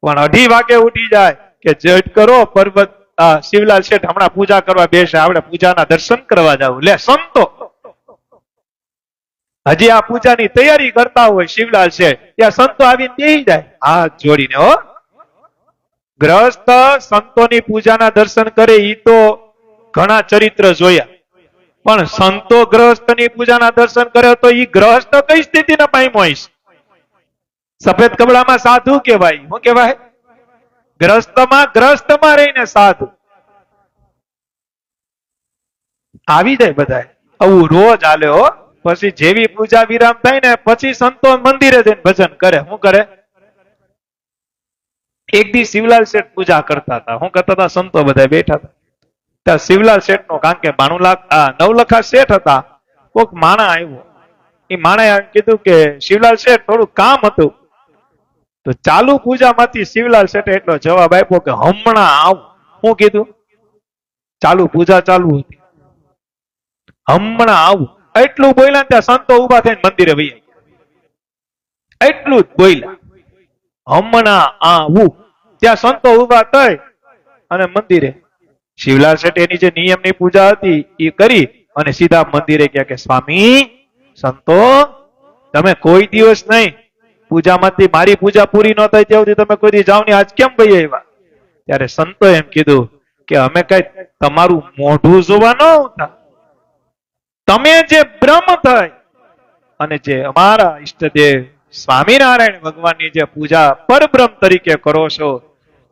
પણ 2:30 વાગે ઉઠી જાય કે જટ કરો, પર્વત શિવલાલ શેઠ હમણાં પૂજા કરવા બેસે, આપણે પૂજાના દર્શન કરવા જવું. લે સંતો હજી આ પૂજાની તૈયારી કરતા હોય શિવલાલ શેઠ, ત્યાં સંતો આવીને બેસી જાય હાથ જોડીને. હો ગ્રહસ્થ સંતોની પૂજાના દર્શન કરે ઈ તો ઘણા ચરિત્ર જોયા, પણ સંતો ગ્રહસ્થની પૂજાના દર્શન કરે તો ઈ ગ્રહસ્થ કઈ સ્થિતિના પામ્યો હશે? સફેદ કપડામાં સાધુ કહેવાય. શું કહેવાય? ગ્રહસ્થમાં રહીને સાધુ. આવી જાય બધા આવું રોજ હાલે. હો પછી જેવી પૂજા વિરામ થાય ને પછી સંતો મંદિરે જઈને ભજન કરે. શું કરે? એક દી શિવલાલ શેઠ પૂજા કરતા હતા. શું કરતા હતા? સંતો બધા બેઠા હતા. ત્યાં શિવલાલ શેઠ નો, કારણ કે નવલખા શેઠ હતા, કોક માણા આવ્યો. એ માણાએ કીધું કે શિવલાલ શેઠ થોડું કામ હતું. તો ચાલુ પૂજામાંથી શિવલાલ શેઠે એટલો જવાબ આપ્યો કે હમણાં આવું. શું કીધું? ચાલુ પૂજા ચાલુ હતી, હમણાં આવું. એટલું બોલ્યા ત્યાં સંતો ઉભા થઈને મંદિરે વહી ગયા. એટલું જ બોલ્યા, હમણાં આવું. ત્યાં સંતો ઉભા થઈ અને મંદિરે શિવલાલ શેઠ એની જે નિયમની પૂજા હતી એ કરી અને સીધા મંદિરે ગયા કે સ્વામી સંતો તમે કોઈ દિવસ નહીં પૂજામાંથી, મારી પૂજા પૂરી ન થાય ત્યાં સુધી તમે કોઈ દી જાવ નહીં, આજ કેમ ભાઈ આવ્યા? ત્યારે સંતો એમ કીધું કે અમે કઈ તમારું મોઢું જોવા ન આવતા, તમે જે બ્રહ્મ થઈ અને જે અમારા ઈષ્ટદેવ સ્વામિનારાયણ ભગવાનની જે પૂજા પરબ્રહ્મ તરીકે કરો છો,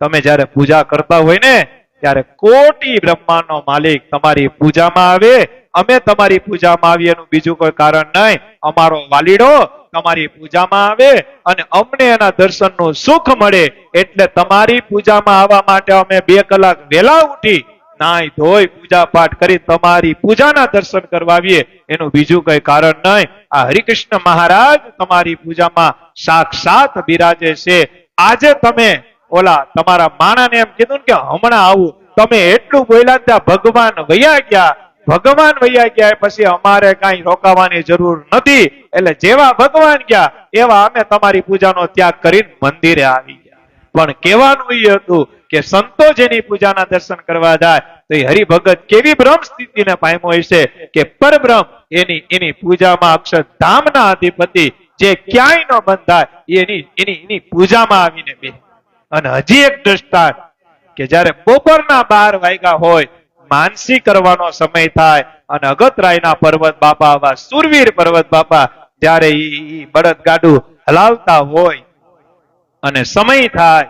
તમે જયારે પૂજા કરતા હોય ને ત્યારે કોટી બ્રહ્માંડનો માલિક તમારી પૂજામાં આવે. અમે તમારી પૂજામાં આવીએ એનું બીજું કોઈ કારણ નહીં. અમારો વાલીડો તમારી પૂજામાં આવે અને અમને એના દર્શનનું સુખ મળે, એટલે તમારી પૂજામાં આવવા માટે અમે 2 કલાક વહેલા ઉઠી નાઈ ધોઈ પૂજા પાઠ કરી તમારી પૂજાના દર્શન કરવા આવીએ, એનું બીજું કઈ કારણ નહીં. આ હરિકૃષ્ણ મહારાજ તમારી પૂજામાં સાક્ષાત બિરાજે છે. આજે તમે ઓલા તમારા માણાને એમ કીધું કે હમણાં આવું, તમે એટલું બોલ્યા ત્યાં ભગવાન વયા ગયા. ભગવાન વયા ગયા પછી અમારે કઈ રોકાવાની જરૂર નથી. એટલે જેવા ભગવાન ગયા એવા અમે તમારી પૂજાનો ત્યાગ કરીને મંદિરે આવી ગયા. પણ કહેવાનું એ હતું કે સંતો જેની પૂજાના દર્શન કરવા જાય તો એ હરિભગત કેવી બ્રહ્મ સ્થિતિને પામ્યો હશે કે પરબ્રહ્મ એની પૂજામાં અક્ષરધામના અધિપતિ જે ક્યાંય ન બંધાય એની પૂજામાં આવીને બે. અને હજી એક દ્રષ્ટાંત કે જ્યારે બપોરના 12 વાગ્યા હોય, માનસી કરવાનો સમય થાય અને અગતરાયના પર્વત બાપા, આવા સુરવીર પર્વત બાપા જ્યારે ઈ બળદ ગાડું હલાવતા હોય અને સમય થાય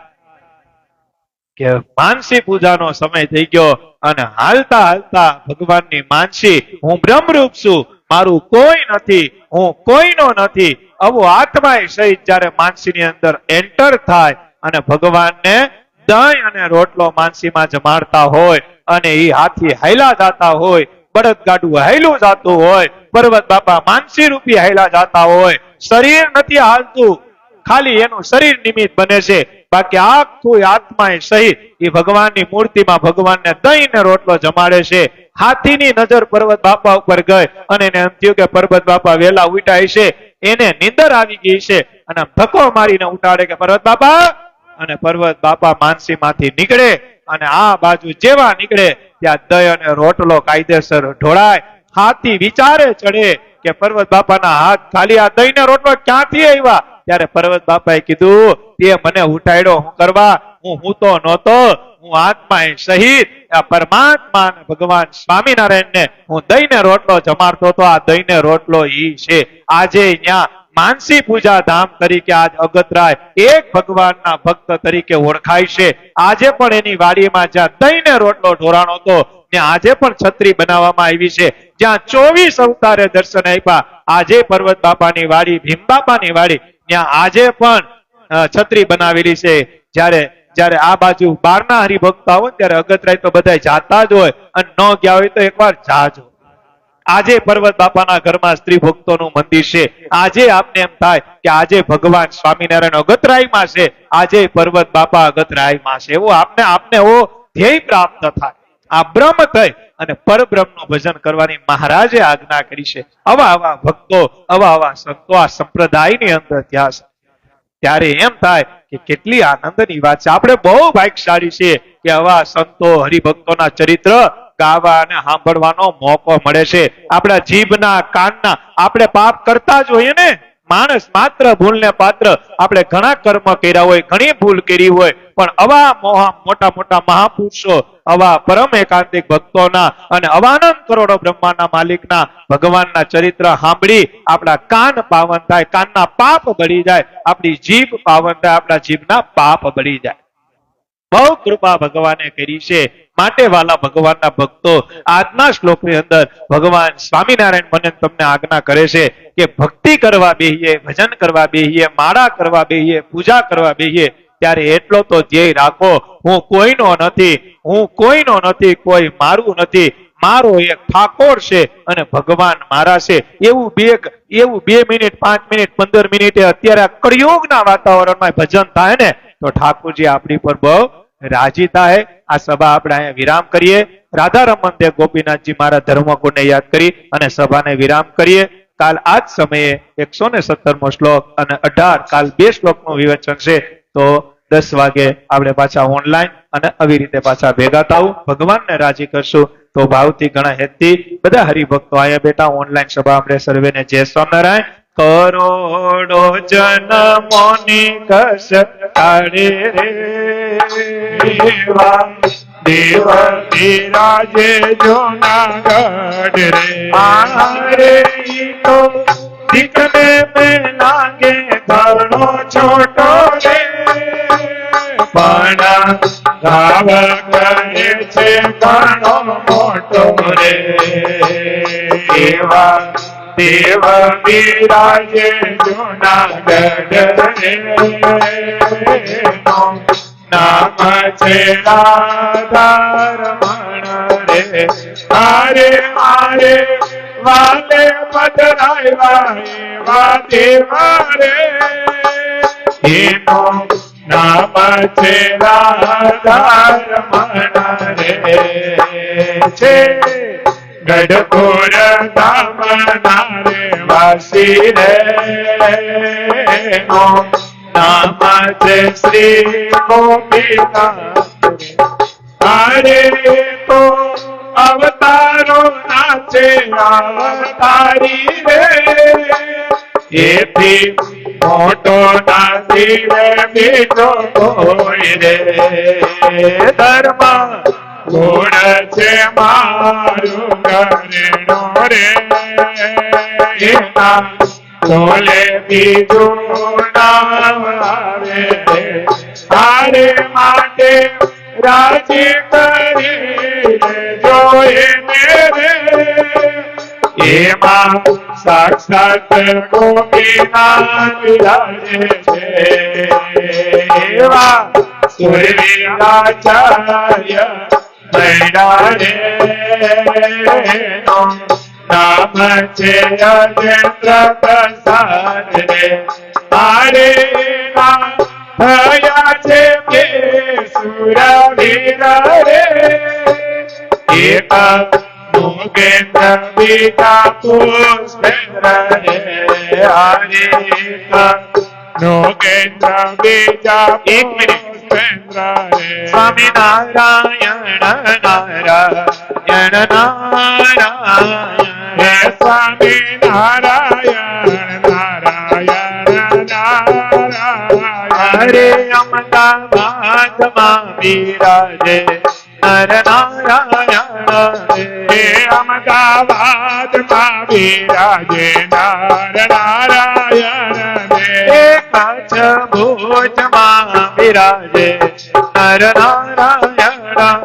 કે માનસી પૂજાનો સમય થઈ ગયો અને હાલતા હાલતા ભગવાનની માનસી, હું બ્રહ્મરૂપ છું, મારું કોઈ નથી, હું કોઈનો નથી, આવો આત્માએ સહિત જ્યારે માનસીની અંદર એન્ટર થાય અને ભગવાનને દહીં અને રોટલો માનસીમાં જમાડતા હોય અને એ હાથી હાયલા જાતા હોય, બળદ ગાડું હાયલું જાતું હોય, પર્વત બાપા માનસી રૂપી હાયલા જાતા હોય, શરીર નથી હાલતું, ખાલી એનું શરીર નિમિત્ત બને છે, બાકી આખું આત્માએ સહિત એ ભગવાનની મૂર્તિમાં ભગવાનને દહીં ને રોટલો જમાડે છે. હાથીની નજર પર્વત બાપા ઉપર ગઈ અને એને એમ થયું કે પર્વત બાપા વેલા ઉઠાય છે, એને નીંદર આવી ગઈ છે અને ધક્કો મારીને ઉઠાડે કે પર્વત બાપા, અને પર્વત બાપા માનસીમાંથી નીકળે અને આ બાજુ જેવા નીકળે ત્યાં દહીં અને રોટલો કાયદેસર ઢોળાય. હાથી વિચારે ચડે કે પર્વત બાપાના હાથ ખાલી, આ દહીં ને રોટલો ક્યાંથી આવ્યા? ત્યારે પર્વત બાપાએ કીધું તે મને ઉઠાડ્યો હું કરવા, હું તો નહોતો, હું આત્માએ સહિત આ પરમાત્મા ભગવાન સ્વામિનારાયણને હું દહીં ને રોટલો જમાડતો હતો, આ દહીં ને રોટલો ઈ છે. આજે ત્યાં માનસી પૂજા ધામ તરીકે આજ અગતરાય એક ભગવાનના ભક્ત તરીકે ઓળખાય છે. આજે પણ એની વાડીમાં જ્યાં દહીં ને રોટલો ઢોરાણો હતો ત્યાં આજે પણ છત્રી બનાવવામાં આવી છે. જ્યાં 24 અવતારે દર્શન આપ્યા, આજે પર્વત બાપાની વાડી, ભીમ બાપાની વાડી, ત્યાં આજે પણ છત્રી બનાવેલી છે. જ્યારે આ બાજુ બહારના હરિભક્તો આવે ત્યારે અગતરાય તો બધા જાતા જ હોય અને ન ગયા હોય તો એકવાર જાજો. આજે પર્વત બાપાના ઘરમાં સ્ત્રી ભક્તોનું મંદિર છે. આજે આપને એમ થાય કે આજે ભગવાન સ્વામિનારાયણ અગતરાયમાં છે, આજે પર્વત બાપા અગતરાયમાં છે, એવું આપને એવો ધ્યેય પ્રાપ્ત થાય. આ બ્રહ્મ થઈ અને પરબ્રહ્મનું ભજન કરવાની મહારાજે આજ્ઞા કરી છે. આવા ભક્તો, આવા સંતો આ સંપ્રદાયની અંદર ત્યાં છે. ત્યારે એમ થાય કે કેટલી આનંદની વાત છે. આપણે બહુ ભાગ્યશાળી છીએ કે આવા સંતો હરિભક્તોના ચરિત્ર ગાવા અને સાંભળવાનો મોકો મળે છે. આપણા જીભના કાનના આપણે પાપ કરતા જ હોઈએ ને. માણસ માત્ર ભૂલને પાત્ર. આપણે ઘણા કર્મ કર્યા હોય, ઘણી ભૂલ કરી હોય, પણ આવા મોટા મોટા મહાપુરુષો, આવા પરમ એકાંતિક ભક્તોના અને અવાનંદ કરોડો બ્રહ્માંડના માલિકના ભગવાનના ચરિત્ર સાંભળી આપણા કાન પાવન થાય, કાનના પાપ બળી જાય, આપણી જીભ પાવન થાય, આપણા જીભના પાપ બળી જાય. બહુ કૃપા ભગવાને કરી છે. માટે વાલા ભગવાનના ભક્તો, આજના શ્લોકની અંદર ભગવાન સ્વામિનારાયણ મને તમને આજ્ઞા કરે છે કે ભક્તિ કરવા બેહીએ, ભજન કરવા બેહીએ, માળા કરવા બેહીએ, પૂજા કરવા બેહીએ ત્યારે એટલો તો ધ્યેય રાખો, હું કોઈનો નથી, હું કોઈનો નથી, કોઈ મારું નથી, મારો એક ઠાકોર છે અને ભગવાન મારા છે. એવું 2 મિનિટ, 5 મિનિટ, 15 મિનિટે અત્યારે કળિયુગના વાતાવરણમાં ભજન થાય ને તો ઠાકોરજી આપણી પર બહુ રાજી થાય. આ સભા આપણે અહીંયા વિરામ કરીએ. રાધા રમણ દેવ ગોપીનાથજી મારા ધર્મકુળને યાદ કરી અને સભાને વિરામ કરીએ. કાલ આ જ સમયે 117મો શ્લોક અને 18 કાલ 2 શ્લોકનું વિવેચન છે. તો 10 વાગે આપણે પાછા ઓનલાઈન અને આવી રીતે પાછા ભેગા થાવું, ભગવાનને રાજી કરશું. તો ભાવથી ઘણા હેતથી બધા હરિભક્તો આયા બેટા ઓનલાઈન સભા આપણે સર્વેને જય સ્વામિનારાયણ. કરોડો જનમોની કશ કાઢે રે દેવ બિરાજે જુનાગઢ રે. આરે તો દીકને में लागे घणो छोटो रे પણ ગાવ કરે છે ઘણો મોટો રે. એવા દેવ બિરાજે જુનાગઢ રે નામ છે રાધા રમણ રે. હારે હારે વાલે પધરાવ્યા એવા દેવ રે એનું નામ છે રાધા રમણ રે. છે ગઢપુર ધામના રે વાસી રે નામ છે શ્રી ગોપીનાથ. અરે તો અવતારો નાચે અવતારી રે એથી મોટો નાચી રે બીજો કોઈ રે. ધર્મ ગુણ છે મારું ઘરેણો રે એના બોલે બીજું નામ આવે રે. હારે માટે રાજી કરી જોએ મેરે એમાં સાક્ષાત ગોપીનાથ બિરાજે છે. એવા સૂર્યાચાર્ય મૈડા રે નામ છે અજેન્દ્ર પ્રસાદ રે. મારે નામ થયા છે બે સુરવીર રે એક મુગેન્દ્ર બીજા પુષ્પેન્દ્ર રે. હરે નોગેન્દ્ર બીજા પુષ્પેન્દ્ર રે. સ્વામિનારાયણ નારાયણ નારાયણ હે સ્વામિનારાયણ નારાયણ નારાયણ. હરે અમદાવાદમાં બિરાજે નર નારાયણ હે અમદાવાદમાં બિરાજે નર નારાયણ હે કચ્છ ભુજમાં બિરાજે નર નારાયણ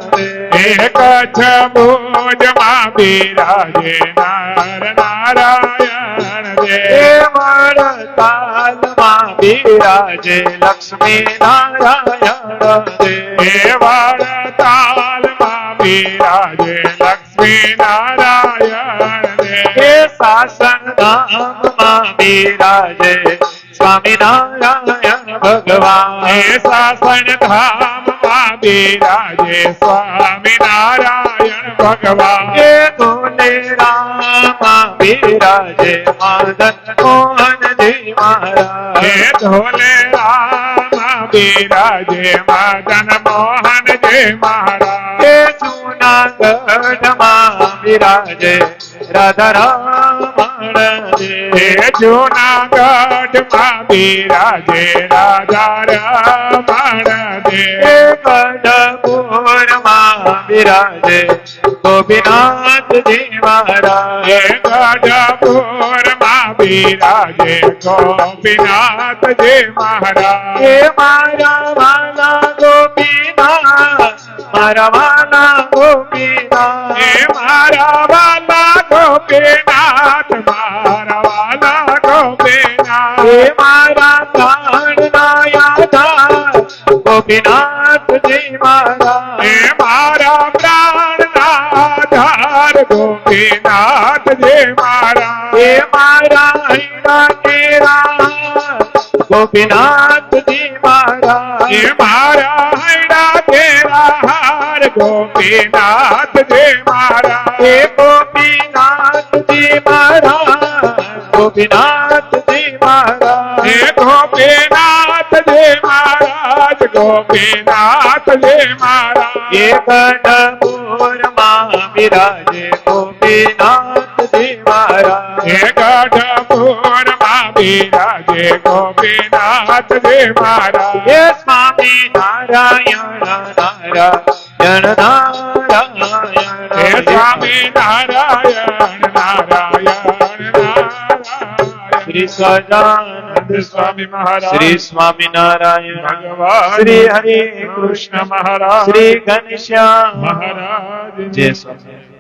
હે કચ્છ ભુજમાં બિરાજે નર નારાયણ હે વડતાલમાં બિરાજે લક્ષ્મી નારાયણ હે વડતાલમાં બિરાજે લક્ષ્મી નારાયણ હે સાસણ ધામમાં બિરાજે સ્વામિનારાયણ ભગવાન હે સાસણ ધામમાં બિરાજે સ્વામિનારાયણ ભગવાન હે ધોલેરામાં બિરાજે મદન મોહનજી મહારાજ હે ધોલેરામાં બિરાજે મદન મોહન જય મહારાજ એ જૂનાગઢમાં બિરાજે રાધા રમણ હે જૂનાગઢમાં બિરાજે રાધા રમણ એ ગઢપુરમાં બિરાજે ગોપીનાથજી મહારાજ હે ગઢપુરમાં બિરાજે ગોપીનાથજી મહારાજ એ મારા વાલા ગોપીનાથ મારા વાલા ગોપીનાથ હે મારા વાલા ગોપીનાથ મારા વાલા ગોપીનાથ એ મારા પ્રાણના આધાર ગોપીનાથજી મહારાજ હે મારા પ્રાણના આધાર ગોપીનાથ જય મહારાજ એ મારા હૈરા કેરા ગોપીનાથજી મહારાજ હે મારા હૈડા તેરા હાર ગોપીનાથ જય મહારાજ એ ગોપીનાથજી મહારાજ ગોપીનાથજી મહારાજ હે ગોપીનાથ જય મહારાજ ગોપીનાથ જય મહારાજ એ ગઢપુરમાં બિરાજે ગોપીનાથજી મહારાજ હે ગઢપુરમાં બિરાજે ગોપીનાથ જય મહારાજ એ સ્વામી નારાયણ નારાયણ નારાયણ હે સ્વામી નારાયણ નારાયણ નારાયણ શ્રી સજાનંદ સ્વામી મહારાજ શ્રી સ્વામિનારાયણ ભગવાન શ્રી હરે કૃષ્ણ મહારાજ શ્રી ઘનશ્યામ મહારાજ જય સ્વામી